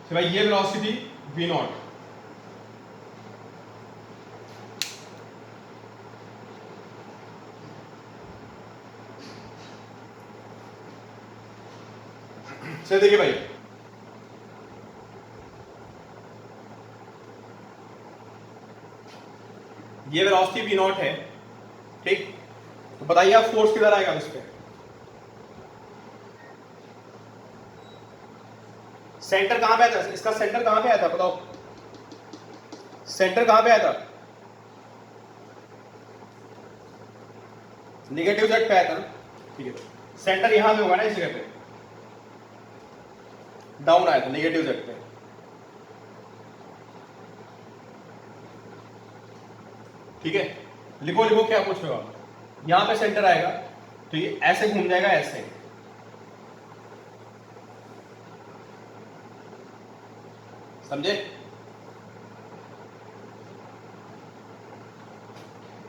तो भाई ये वेलोसिटी v नॉट, चलिए देखिए भाई, ये वेलोसिटी v नॉट है, ठीक। तो बताइए आप फोर्स किधर आएगा इस पे? सेंटर कहां पे आया था? इसका सेंटर कहां पे आया था बताओ, सेंटर कहां पे आया था? नेगेटिव जेड पे आया था ना, ठीक है। सेंटर यहां पे होगा ना, इस जगह पे डाउन आया था, नेगेटिव जेड पे। ठीक है, लिखो लिखो क्या पूछ रहे हो आप। यहां पे सेंटर आएगा तो ये ऐसे घूम जाएगा, ऐसे। समझे?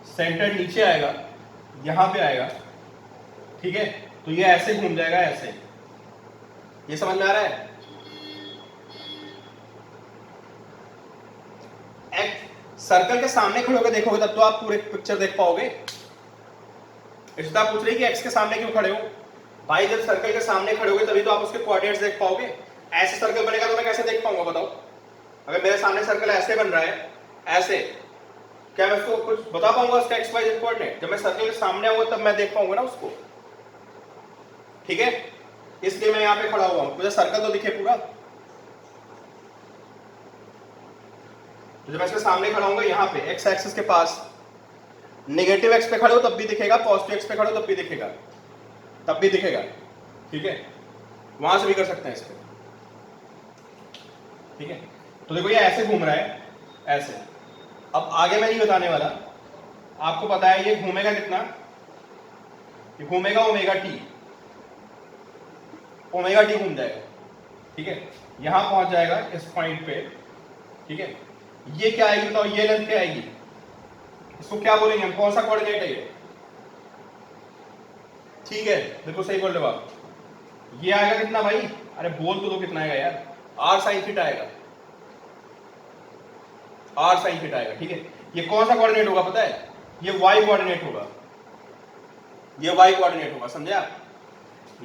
सेंटर नीचे आएगा, यहां पे आएगा, ठीक है। तो ये ऐसे घूम जाएगा, ऐसे। ये समझ में आ रहा है? सर्कल के सामने खड़े होकर देखोगे तब तो आप पूरे पिक्चर देख पाओगे। इसलिए आप पूछ रहे कि एक्स के सामने क्यों खड़े हो? भाई जब सर्कल के सामने खड़े होगे तभी तो आप उसके कोऑर्डिनेट्स देख पाओगे। ऐसे सर्कल बनेगा तो मैं कैसे देख पाऊंगा बताओ? अगर मेरे सामने सर्कल ऐसे बन रहा है, ऐसे, क्या मैं उसको कुछ बता पाऊंगा उसका एक्स वाई जेड कोऑर्डिनेट? जब मैं सर्कल के सामने आऊंगा तब मैं देख पाऊंगा ना उसको, ठीक है। इसलिए मैं यहाँ पे खड़ा हुआ हूं, मुझे सर्कल तो दिखे पूरा। तो जब मैं इसके सामने खड़ा होऊंगा यहाँ पे एक्स एक्सिस के पास, नेगेटिव एक्स पे खड़े हो तब भी दिखेगा, पॉजिटिव एक्स पे खड़े हो तब भी दिखेगा, तब भी दिखेगा, ठीक है। वहां से भी कर सकते हैं इसको, ठीक है। तो देखो ये ऐसे घूम रहा है, ऐसे। अब आगे मैं नहीं बताने वाला, आपको पता है ये घूमेगा कितना, ये घूमेगा ओमेगा टी, ओमेगा टी घूम जाएगा, ठीक है। यहां पहुंच जाएगा इस पॉइंट पे, ठीक है। ये क्या आएगी बताओ? ये लेंथ क्या आएगी? इसको क्या बोलेंगे हम? कौन सा कोऑर्डिनेट है ये? ठीक है, देखो सही बोल रहे हो आप। ये आएगा कितना भाई? अरे बोल तो दो कितना आएगा यार। आर साइन थीटा आएगा, आर साइन थीटा आएगा, ठीक है। ये कौन सा कोऑर्डिनेट होगा पता है? ये वाई कोऑर्डिनेट होगा, ये वाई कोऑर्डिनेट होगा, समझे आप?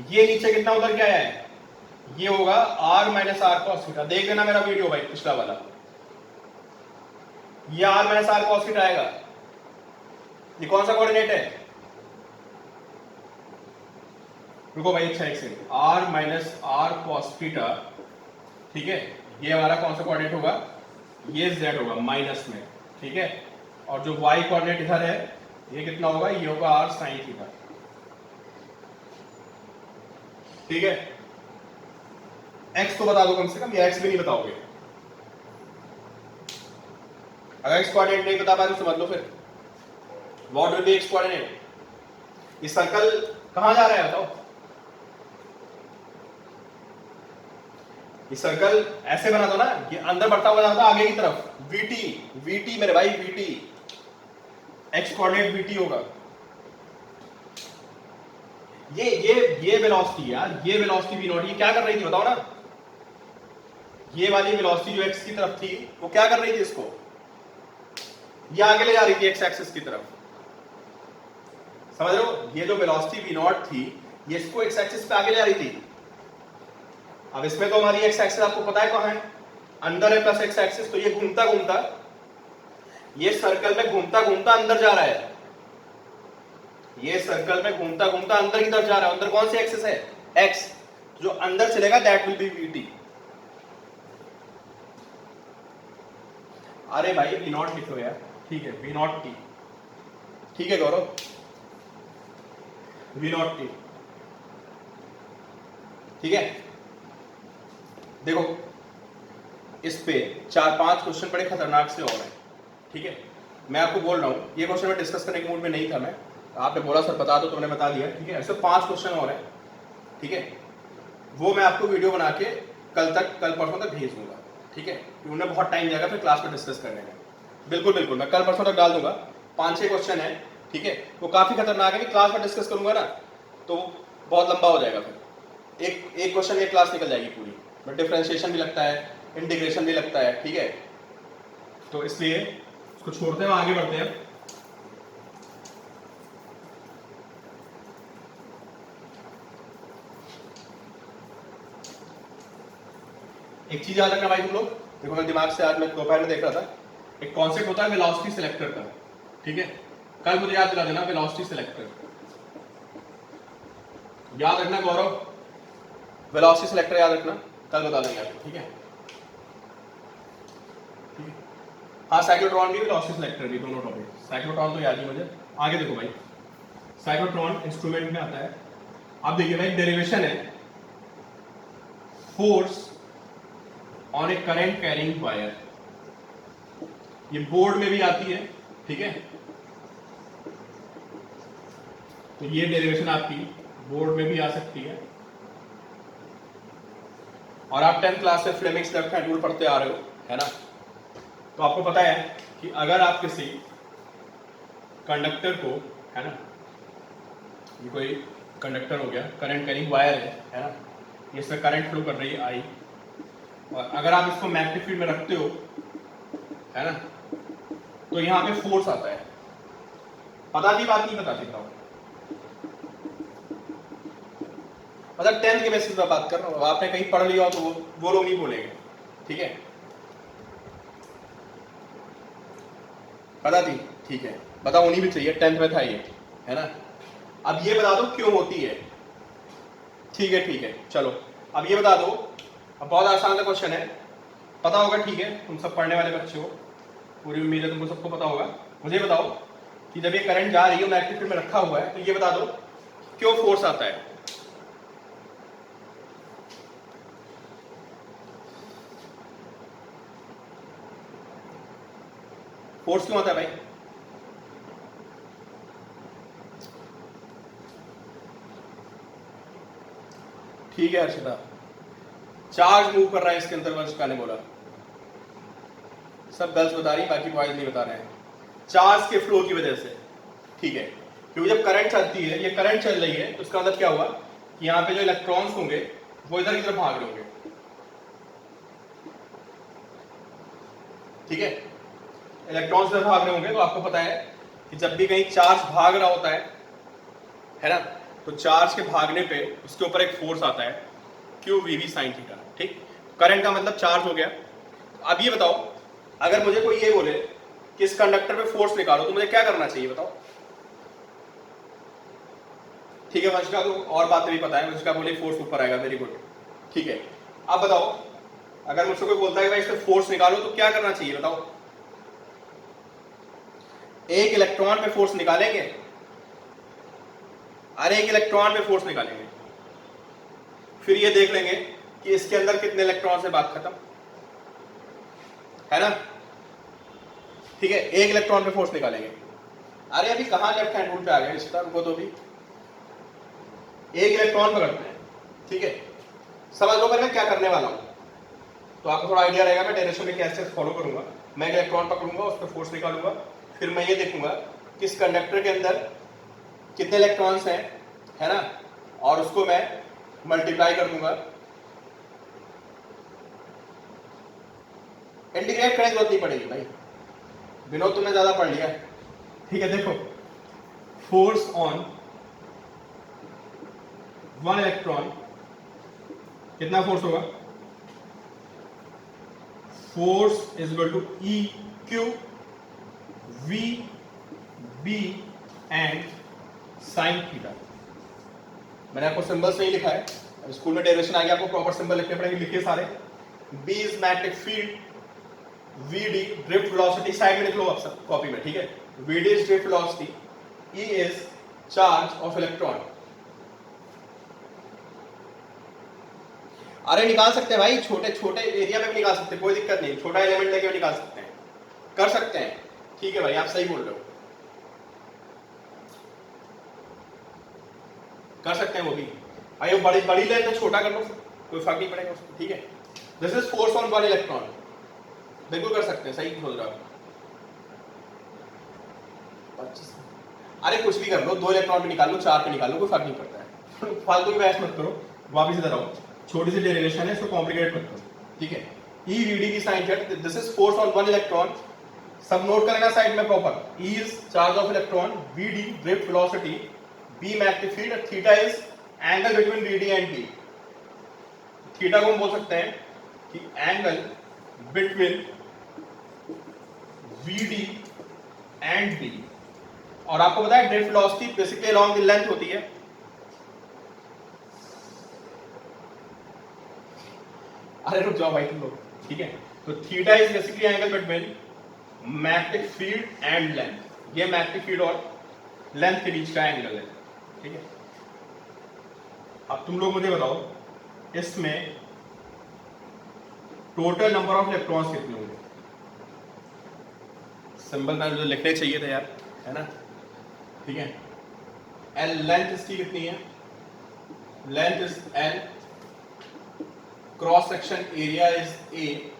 ये नीचे कितना उधर क्या है? ये होगा r minus r cos theta. देख लेना मेरा वीडियो भाई पिछला वाला, ये r minus r cos theta आएगा। ये कौन सा कोऑर्डिनेट है? रुको भाई, अच्छा एक second. R minus r cos theta, ठीक है। ये हमारा कौन सा कोऑर्डिनेट होगा? ये z होगा माइनस में, ठीक है। और जो y कोऑर्डिनेट इधर है ये कितना होगा? ये होगा r साइन थीटा, ठीक है। x तो बता दो कम से कम, या x भी नहीं बताओगे? अगर x कोऑर्डिनेट नहीं बता पाए तो समझ लो फिर। What will be x coordinate? ये सर्कल कहां जा रहा है बताओ? ये सर्कल ऐसे बना दो ना कि अंदर बढ़ता हुआ जाता आगे की तरफ, VT, VT मेरे भाई, VT, एक्स कोऑर्डिनेट VT होगा। ये वेलोसिटी यार, ये वेलोसिटी V नॉट, ये क्या कर रही थी बताओ ना? ये वाली वेलोसिटी जो एक्स की तरफ थी वो क्या कर रही थी इसको? ये आगे ले जा रही थी एक्स एक्सिस की तरफ, समझ रहे हो? ये जो वेलोसिटी V नॉट थी ये इसको एक्स एक्सिस पे आगे ले जा रही थी। अब इसमें तो हमारी एक्स एक्सिस आपको पता है कहां है, अंदर है प्लस एक्स एक्सिस, तो ये घूमता घूमता, ये सर्कल में घूमता घूमता अंदर जा रहा है, ये सर्कल में घूमता घूमता अंदर की तरफ जा रहा है। अंदर कौन सी एक्सिस है? एक्स। जो अंदर चलेगा दैट विल बी VT। अरे भाई V नॉट लिखो यार, ठीक है, V नॉट T, ठीक है गौरव, V नॉट T, ठीक है। देखो इस पे 4-5 क्वेश्चन बड़े खतरनाक से और हैं, ठीक है। मैं आपको बोल रहा हूँ ये क्वेश्चन में डिस्कस करने के मूड में नहीं था मैं, आपने बोला सर बता दो तो मैंने बता दिया, ठीक है। ऐसे 5 क्वेश्चन और हैं, ठीक है, वो मैं आपको वीडियो बना के कल परसों तक भेज दूंगा, ठीक है। उन्हें बहुत टाइम जाएगा फिर क्लास में डिस्कस करने में। बिल्कुल बिल्कुल मैं कल परसों तक डाल दूंगा। 5-6 क्वेश्चन है, ठीक है, वो काफी खतरनाक है कि क्लास में डिस्कस करूंगा ना तो बहुत लंबा हो जाएगा, फिर एक क्वेश्चन में क्लास निकल जाएगी पूरी। बट डिफरेंशिएशन भी लगता है, इंटीग्रेशन भी लगता है, ठीक है। तो इसलिए इसको छोड़ते हैं, आगे बढ़ते हैं। एक चीज याद रखना भाई तुम लोग, देखो मैं दिमाग से आज मैं दोपहर में देख रहा था, एक कॉन्सेप्ट होता है वेलोसिटी सिलेक्टर का, ठीक है। कल मुझे याद दिला देना वेलोसिटी सिलेक्टर, याद रखना गौरव, वेलोसिटी सिलेक्टर याद रखना, कल बता देंगे आपको, ठीक है। हाँ साइक्लोट्रॉन भी वेलोसिटी सिलेक्टर भी, दोनों टॉपिक। साइक्लोट्रॉन तो याद ही मुझे। आगे देखो भाई, साइक्लोट्रॉन इंस्ट्रूमेंट में आता है। अब देखिए भाई डेरिवेशन है, force on A current carrying wire, ये बोर्ड में भी आती है, ठीक है। तो ये डेरिवेशन आपकी बोर्ड में भी आ सकती है, और आप 10th क्लास से फ्लेमिंग्स लेफ्ट हैंड रूल पढ़ते आ रहे हो, है ना। तो आपको पता है कि अगर आप किसी कंडक्टर को, है ना, ये कोई कंडक्टर हो गया, करंट कैरिंग वायर है ना, ये इसमें करंट फ्लो कर रही है आई, और अगर आप इसको मैग्नेटिक फील्ड में रखते हो, है ना, तो यहां पे फोर्स आता है। पता थी बात, नहीं पता थी बताओ? मतलब 10th के बेसिस पर बात कर रहा हूं, आपने कहीं पढ़ लिया हो तो वो लोग नहीं बोलेंगे, ठीक है। पता थी, ठीक है, पता होनी भी चाहिए, 10th में था ये, है ना। अब ये बता दो क्यों होती है, ठीक है, ठीक है, चलो अब ये बता दो। अब बहुत आसान सा क्वेश्चन है, पता होगा, ठीक है, तुम सब पढ़ने वाले बच्चे हो, पूरी उम्मीद है तुमको सबको पता होगा। मुझे बताओ कि जब ये करंट जा रही है मैग्नेटिक फील्ड में रखा हुआ है, तो ये बता दो क्यों फोर्स आता है? फोर्स क्यों आता है भाई? ठीक है हर्षिता, चार्ज मूव कर रहा है इसके अंदर, वंशिका ने बोला। सब गर्ल्स बता रही, बाकी बॉयज नहीं बता रहे हैं। चार्ज के फ्लो की वजह से, ठीक है, क्योंकि जब करंट चलती है, ये करंट चल रही है, तो इसका मतलब क्या हुआ कि यहाँ पे जो इलेक्ट्रॉन्स होंगे वो इधर की तरफ भाग रहे होंगे, ठीक है। इलेक्ट्रॉन्स इधर भाग रहे होंगे, तो आपको पता है कि जब भी कहीं चार्ज भाग रहा होता है ना, तो चार्ज के भागने पे उसके ऊपर एक फोर्स आता है, q v v sine theta, ठीक। करंट का मतलब चार्ज हो गया। अब ये बताओ, अगर मुझे कोई ये बोले कि इस कंडक्टर पे फोर्स निकालो, तो मुझे क्या करना चाहिए बताओ? ठीक है वंशिका, तो और बातें भी पता है, वंशिका बोली फोर्स ऊपर आएगा, वेरी गुड, ठीक है। अब बताओ, अगर मुझसे कोई बोलता है कि भाई इससे फोर्स निकालो, तो क्या करना चाहिए बताओ? एक इलेक्ट्रॉन पे फोर्स निकालेंगे, अरे एक इलेक्ट्रॉन पे फोर्स निकालेंगे, फिर ये देख लेंगे कि इसके अंदर कितने इलेक्ट्रॉन से बात खत्म, है ना, ठीक है। एक इलेक्ट्रॉन पे फोर्स निकालेंगे, अरे अभी कहाँ लेफ्ट हैंड रूल पे आ गए इस तरह को, तो भी एक इलेक्ट्रॉन पकड़ते हैं, ठीक है। समझ लो मैं क्या करने वाला हूँ, तो आपको थोड़ा आइडिया रहेगा मैं डायरेक्शन में कैसे फॉलो करूंगा। मैं एक इलेक्ट्रॉन पकड़ूंगा, उस पर फोर्स निकालूंगा, फिर मैं ये देखूंगा कि इस कंडक्टर के अंदर कितने इलेक्ट्रॉन्स हैं, है ना, और उसको मैं मल्टीप्लाई कर दूंगा। इंटीग्रेट करने की जरूरत नहीं पड़ेगी भाई, विनोद तुमने ज्यादा पढ़ लिया, ठीक है। देखो फोर्स ऑन वन इलेक्ट्रॉन, कितना फोर्स होगा, force is equal to e q v B and sine theta. मैंने आपको सिंबल्स नहीं लिखा है, स्कूल में डेरिवेशन आ गया, आपको प्रॉपर सिंबल लिखने पड़ेंगे, लिखिए सारे। B is magnetic field, v d drift velocity, side में लिख लो आप सब कॉपी में, ठीक है। V d is drift velocity, e is charge of electron. अरे निकाल सकते हैं भाई, छोटे छोटे एरिया में भी निकाल सकते हैं, कोई दिक्कत नहीं, छोटा एलिमेंट लेके भी निकाल सकते हैं, कर सकते हैं, ठीक है भाई, आप सही बोल रहे हो, कर सकते हैं वो भी भाई। वो बड़ी बड़ी लेंथ तो छोटा कर लो, कोई फर्क नहीं पड़ेगा उसको, ठीक है। This is force on one electron, बिल्कुल कर सकते हैं, सही बोल रहे हो आप। अरे कुछ भी कर लो, 2 इलेक्ट्रॉन पे निकाल लो, 4 पे निकाल लो, कोई फर्क नहीं पड़ता है। फालतू की बहस मत करो, वापिस इधर आओ, छोटी सी डेरिवेशन है, इसको कॉम्प्लिकेट मत करो, ठीक है। ई वी डी की sine theta, this is force on one electron, सब नोट कर लेना साइड में proper. E is charge of electron, v d drift velocity, B magnetic field, theta is angle between v d and B. Theta को हम बोल सकते हैं कि angle between v d and B, और आपको पता है drift velocity basically along the length होती है। अरे रुक जाओ भाई तुम लोग, ठीक है। तो theta is basically angle between magnetic field and length, ये मैग्नेटिक फील्ड और लेंथ के बीच का एंगल है, ठीक है। अब तुम लोग मुझे बताओ इसमें टोटल नंबर ऑफ इलेक्ट्रॉन्स कितने होंगे, सिंबल में जो लिखने चाहिए थे यार, है ना, ठीक है। एल लेंथ इसकी कितनी है, length is L, cross section area is a,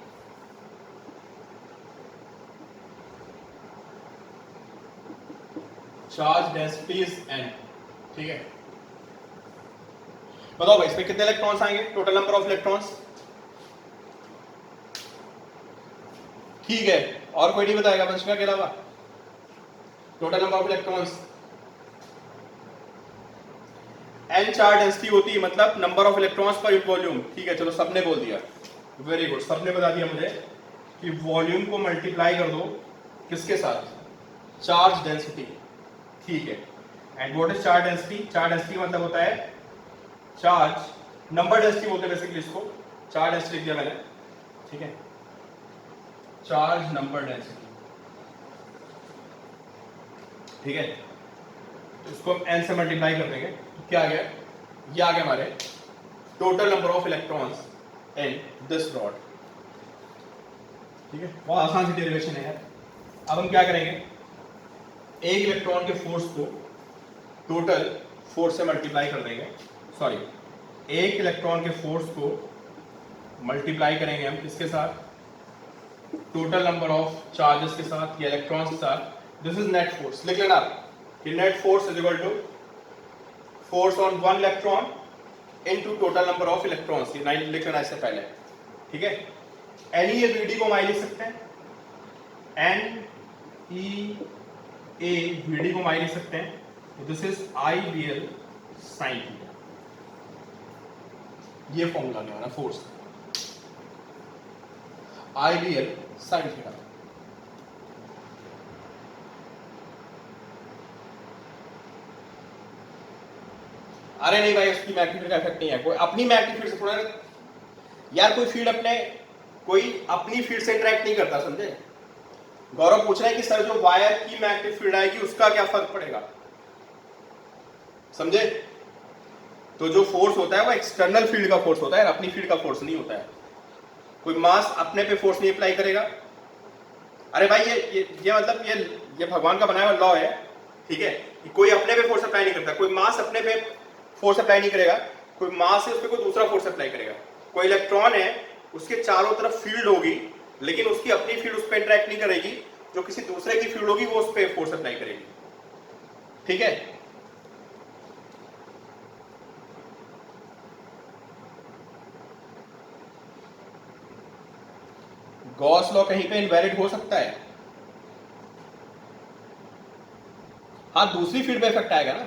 charge density is an, ठीक है। बताओ भाई इसमें कितने इलेक्ट्रॉन्स आएंगे, टोटल नंबर ऑफ इलेक्ट्रॉन्स, ठीक है। और कोई नहीं बताएगा वंशिका के अलावा, total number of electrons. N charge density होती है, मतलब नंबर ऑफ इलेक्ट्रॉन्स पर वॉल्यूम, ठीक है। चलो सबने बोल दिया, वेरी गुड, सबने बता दिया मुझे कि वॉल्यूम को मल्टीप्लाई कर दो किसके साथ, चार्ज डेंसिटी, ठीक है। And what is charge density, charge density मतलब होता है चार्ज नंबर डेंसिटी बोलते हैं बेसिकली इसको, चार्ज डेंसिटी लिख दिया मैंने, ठीक है, चार्ज नंबर डेंसिटी, ठीक है। तो इसको हम n से मल्टीप्लाई कर देंगे, तो क्या आ गया, ये आ गया हमारे total number of electrons in this rod, ठीक है। बहुत आसान सी डेरिवेशन है यार। अब हम क्या करेंगे, एक इलेक्ट्रॉन के फोर्स को टोटल फोर्स से मल्टीप्लाई कर देंगे, सॉरी, एक इलेक्ट्रॉन के फोर्स को मल्टीप्लाई करेंगे हम किसके साथ, टोटल नंबर ऑफ चार्जेस के साथ या इलेक्ट्रॉन्स के साथ। दिस इज नेट फोर्स, लिख लेना कि net force is equal to force on one electron into total number of electrons, ये नाइन लिख लेना इससे पहले, ठीक है। N e A v d को हम आई लिख सकते हैं, n e A v d को हम आई लिख सकते हैं, this is I v l sine theta, ये फॉर्मूला क्या है force, I v l sine theta. अरे नहीं भाई उसकी मैग्नीट्यूड का इफेक्ट नहीं है, कोई अपनी मैग्नीट्यूड से थोड़ा यार, कोई फील्ड अपने कोई अपनी फील्ड से इंटरेक्ट नहीं करता, समझे। गौरव पूछ रहे हैं कि सर जो वायर की मैग्नेटिक फील्ड आएगी उसका क्या फर्क पड़ेगा, समझे। तो जो फोर्स होता है वो एक्सटर्नल फील्ड का फोर्स होता है, अपनी फील्ड का फोर्स नहीं होता है। कोई मास अपने पे फोर्स नहीं अप्लाई करेगा। अरे भाई ये मतलब ये भगवान का बनाया हुआ लॉ है ठीक है, कोई अपने पे फोर्स अप्लाई नहीं करता, कोई मास अपने पे फोर्स अप्लाई नहीं करेगा, कोई मास है उस पर कोई दूसरा फोर्स अप्लाई करेगा। कोई इलेक्ट्रॉन है उसके चारों तरफ फील्ड होगी, लेकिन उसकी अपनी फील्ड उस पर इंटरेक्ट नहीं करेगी, जो किसी दूसरे की फील्ड होगी वो उस पर फोर्स अप्लाई करेगी। ठीक है, गॉस लॉ कहीं पे इनवैलिड हो सकता है, हाँ दूसरी फील्ड पे इफेक्ट आएगा ना,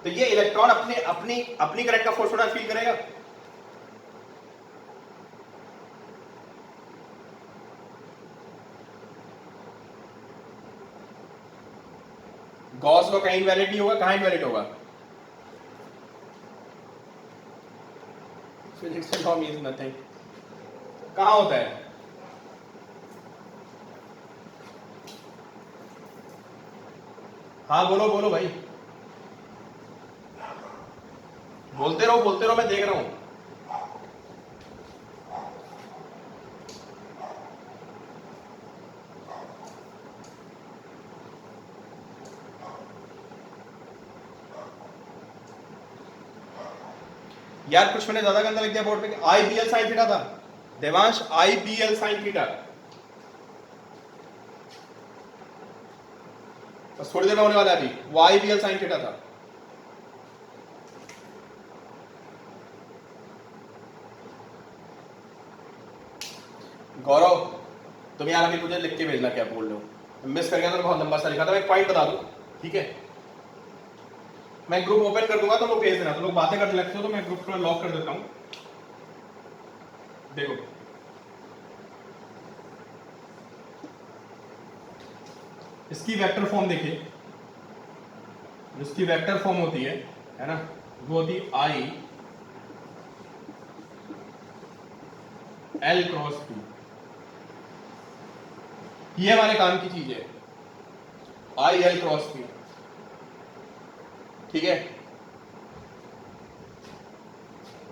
तो ये इलेक्ट्रॉन अपने अपनी अपनी करंट का फोर्स थोड़ा फील करेगा। गॉस लॉ कहीं इनवैलिड नहीं होगा, कहां इनवैलिड होगा? फिजिक्स लॉ मींस नथिंग, कहां होता है? हाँ बोलो बोलो भाई, बोलते रहो मैं देख रहा हूं। यार कुछ मैंने ज्यादा गंदा लिख दिया बोर्ड पे, आई बी एल साइन थीटा था देवांश, आई बी एल साइन थीटा, बस थोड़ी देर में होने वाला है अभी, वो आई बी एल साइन थीटा था। गौरव तुम यार अभी मुझे लिख के भेजना क्या बोल रहे हो, मिस कर गया तो बहुत लंबा सा लिखा था, मैं एक पॉइंट बता दूं, ठीक है? मैं ग्रुप ओपन कर दूंगा तो लोग भेज देना, तो लोग बातें करने लगते हो तो मैं ग्रुप को लॉक कर देता हूं। देखो इसकी वेक्टर फॉर्म देखिए, जिसकी वेक्टर फॉर्म होती है ना, वो होती आई एल क्रॉस पी, ये हमारे काम की चीज है, आई एल क्रॉस पी, ठीक है?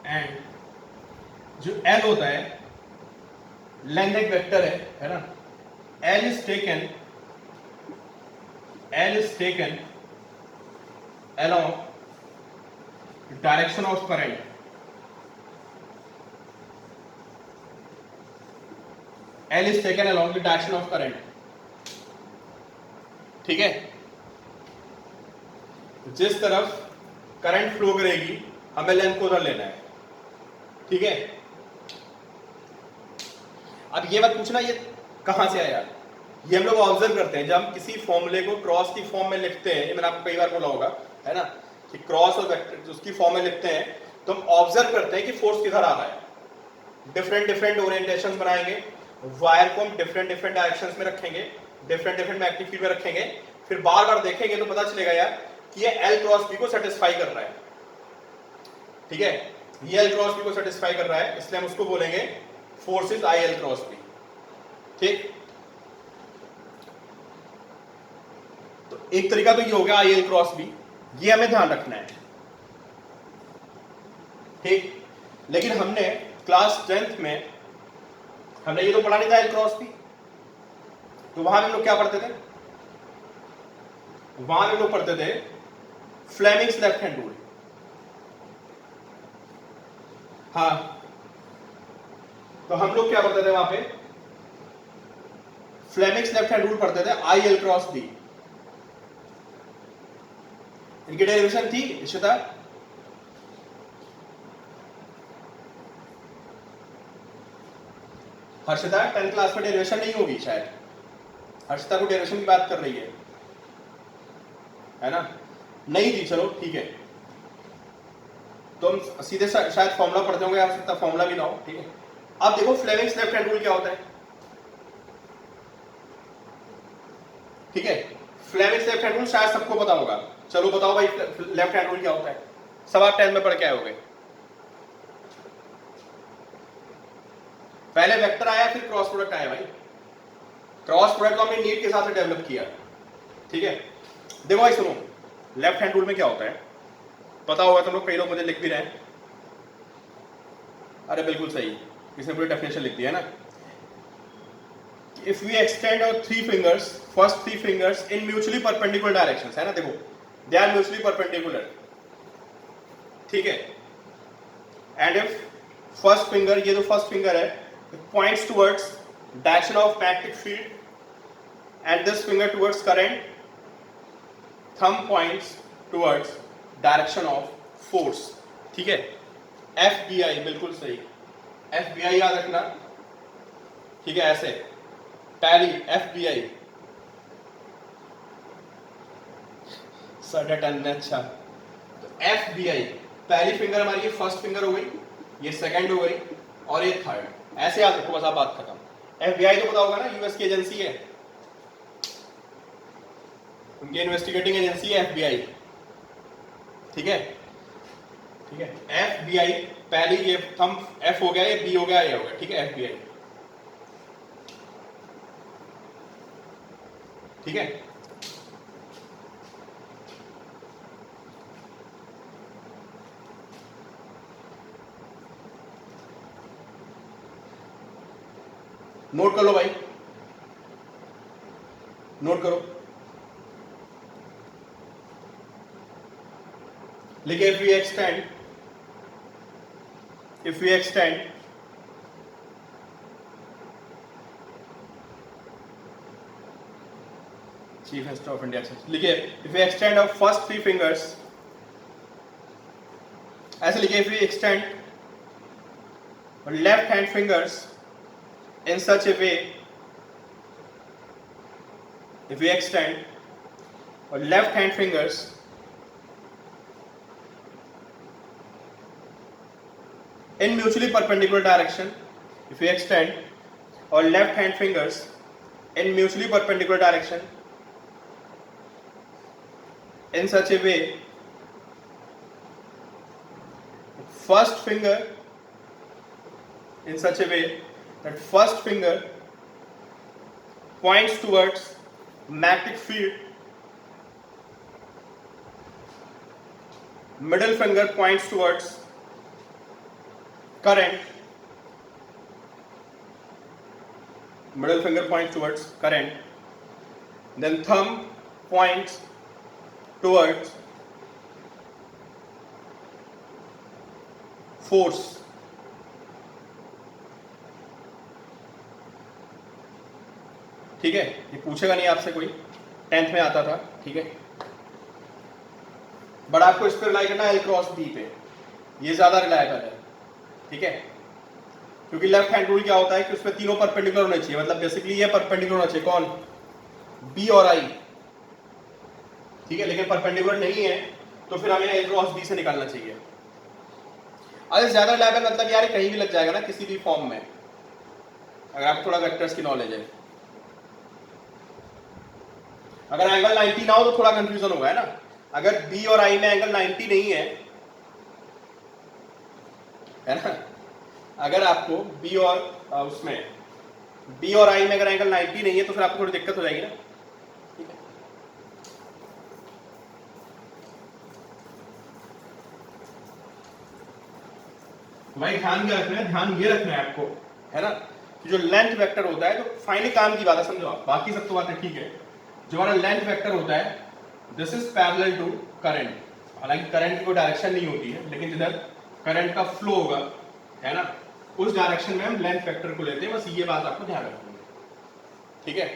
एंड जो एल होता है, लेंथ एक वेक्टर है ना, L is taken along direction of current, L is taken along the direction of current, ठीक है? जिस तरफ करंट फ्लो करेगी हमें लेंथ को उधर लेना है, ठीक है? अब ये मत पूछना ये कहां से आया, ये हम लोग ऑब्जर्व करते हैं जब हम किसी फॉर्मूले को क्रॉस की फॉर्म में लिखते हैं, ये मैंने आपको कई बार बोला होगा, है ना, कि क्रॉस और वेक्टर उसकी फॉर्म में लिखते हैं तो हम ऑब्जर्व करते हैं कि फोर्स किधर आ रहा है, डिफरेंट डिफरेंट ओरिएंटेशंस बनाएंगे, वायर को हम डिफरेंट डिफरेंट डायरेक्शंस में रखेंगे, डिफरेंट डिफरेंट मैग्नेटिक फील्ड में रखेंगे, फिर बार बार देखेंगे तो पता चलेगा यार कि ये एल क्रॉस बी को सेटिस्फाई कर रहा है, ठीक है? ये एल क्रॉस बी को सेटिस्फाई कर रहा है, इसलिए हम उसको बोलेंगे forces I l cross B, ठीक? तो एक तरीका तो ये हो गया आई एल क्रॉस बी, ये हमें ध्यान रखना है, ठीक? लेकिन हमने क्लास 10th में हमने ये तो पढ़ा नहीं था एल क्रॉस बी, तो वहां हम लोग क्या पढ़ते थे? वहां हम लोग पढ़ते थे फ्लेमिंग्स लेफ्ट हैंड रूल, हाँ, तो हम लोग क्या पढ़ते थे वहां पे? फ्लेमिंग्स लेफ्ट हैंड रूल पढ़ते थे, आई एल क्रॉस बी, इनकी डेरिवेशन थी इशिता, हर्षिता 10th क्लास में डेरिवेशन नहीं होगी शायद, हर्षिता को डेरिवेशन की बात कर रही है ना? नहीं थी, चलो ठीक है, तो हम सीधे शायद फॉर्मूला पढ़ते होंगे, हो सकता फॉर्मूला भी ना हो, ठीक है? अब देखो फ्लेमिंग्स लेफ्ट हैंड रूल क्या होता है, ठीक है? फ्लेमिंग्स लेफ्ट हैंड रूल शायद सबको पता होगा, चलो बताओ भाई लेफ्ट हैंड रूल क्या होता है, सब आप 10th में पढ़ के आए होंगे। पहले वेक्टर आया फिर क्रॉस प्रोडक्ट आया भाई, क्रॉस प्रोडक्ट को हमने नीट के साथ डेवलप किया, ठीक है? देखो भाई सुनो, लेफ्ट हैंड रूल में क्या होता है पता होगा तुम लोग, कई लोग मुझे लिख भी रहे हैं, अरे बिल्कुल सही, किसने पूरी डेफिनेशन लिख दी है ना, if we extend our three fingers, first three fingers in mutually perpendicular directions, है ना, देखो they are mutually perpendicular, ठीक है, and if first finger, ये जो first finger है, it points towards direction of magnetic field and this finger towards current, thumb points towards direction of force, ठीक है, FBI बिल्कुल सही, FBI याद रखना, ठीक है, ऐसे पहली FBI साढ़े टन में, अच्छा, तो FBI पहली फिंगर हमारी ये फर्स्ट फिंगर हो गई, ये सेकंड हो गई और ये थर्ड, ऐसे याद रखो, बस आप बात खत्म। FBI तो पता होगा ना, यूएस की एजेंसी है, उनकी इन्वेस्टिगेटिंग एजेंसी है FBI, ठीक है, ठीक है, FBI पहली, ये थंब F हो गया, ये B हो गया, ये हो गया, ठीक है, FBI, ठीक है, नोट कर लो भाई, नोट करो, लिखे if we extend Chief Minister of India, लिखिए if we extend our first three fingers, ऐसे लिखिए if we extend our left hand fingers in such a way, if we extend our left hand fingers in mutually perpendicular direction, if we extend our left hand fingers in mutually perpendicular direction in such a way, first finger in such a way that first finger points towards magnetic field, middle finger points towards current, middle finger points towards current, then thumb points towards force, ठीक है, ये पूछेगा नहीं आपसे कोई, 10th में आता था, ठीक है, बट आपको इस पर रिलाई करना L क्रॉस B पे, ये ज्यादा रिलायबल है, ठीक है, क्योंकि लेफ्ट हैंड रूल क्या होता है कि उसमें तीनों परपेंडिकुलर होने चाहिए, मतलब बेसिकली ये परपेंडिकुलर होना चाहिए, कौन, B और I, ठीक है, लेकिन परपेंडिकुलर नहीं है तो फिर हमें L क्रॉस B से निकालना चाहिए। अगर ज्यादा रिलायबल मतलब यार कहीं भी लग जाएगा ना, किसी भी फॉर्म में, अगर आपको थोड़ा वेक्टर्स की नॉलेज है, अगर एंगल 90 ना हो तो थोड़ा कंफ्यूजन होगा, है ना, अगर B और I में एंगल 90 नहीं है ना, अगर आपको B और उसमें B और I में अगर एंगल 90 नहीं है तो फिर आपको थोड़ी दिक्कत हो जाएगी ना, ठीक है, भाई ध्यान क्या रखना है, ध्यान ये रखना है आपको, है ना, कि जो लेंथ वेक्टर होता है, तो फाइनली काम की बात है, समझो आप, बाकी सब तो बातें ठीक है, जो हमारा लेंथ वेक्टर होता है, this is parallel to current, हालांकि करंट की कोई डायरेक्शन नहीं होती है, लेकिन जिधर करंट का फ्लो होगा, है ना, उस डायरेक्शन में हम लेंथ वेक्टर को लेते हैं, बस ये बात आपको ध्यान रखनी है, ठीक है,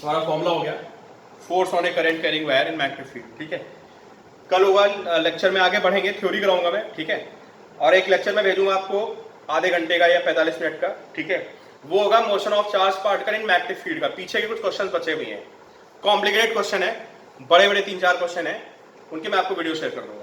हमारा फॉर्मूला हो गया, force on A current carrying wire in magnetic field, ठीक है, कल होगा लेक्चर में आगे बढ़ेंगे, थ्योरी कराऊंगा मैं, ठीक है, और एक लेक्चर में भेजूंगा आपको आधे घंटे का या 45 मिनट का, ठीक है, वो होगा motion of charge particle in magnetic field का, पीछे के कुछ क्वेश्चन बचे हुए हैं, कॉम्प्लिकेटेड क्वेश्चन है, बड़े बड़े 3-4 क्वेश्चन है, उनके मैं आपको वीडियो शेयर कर दूंगा।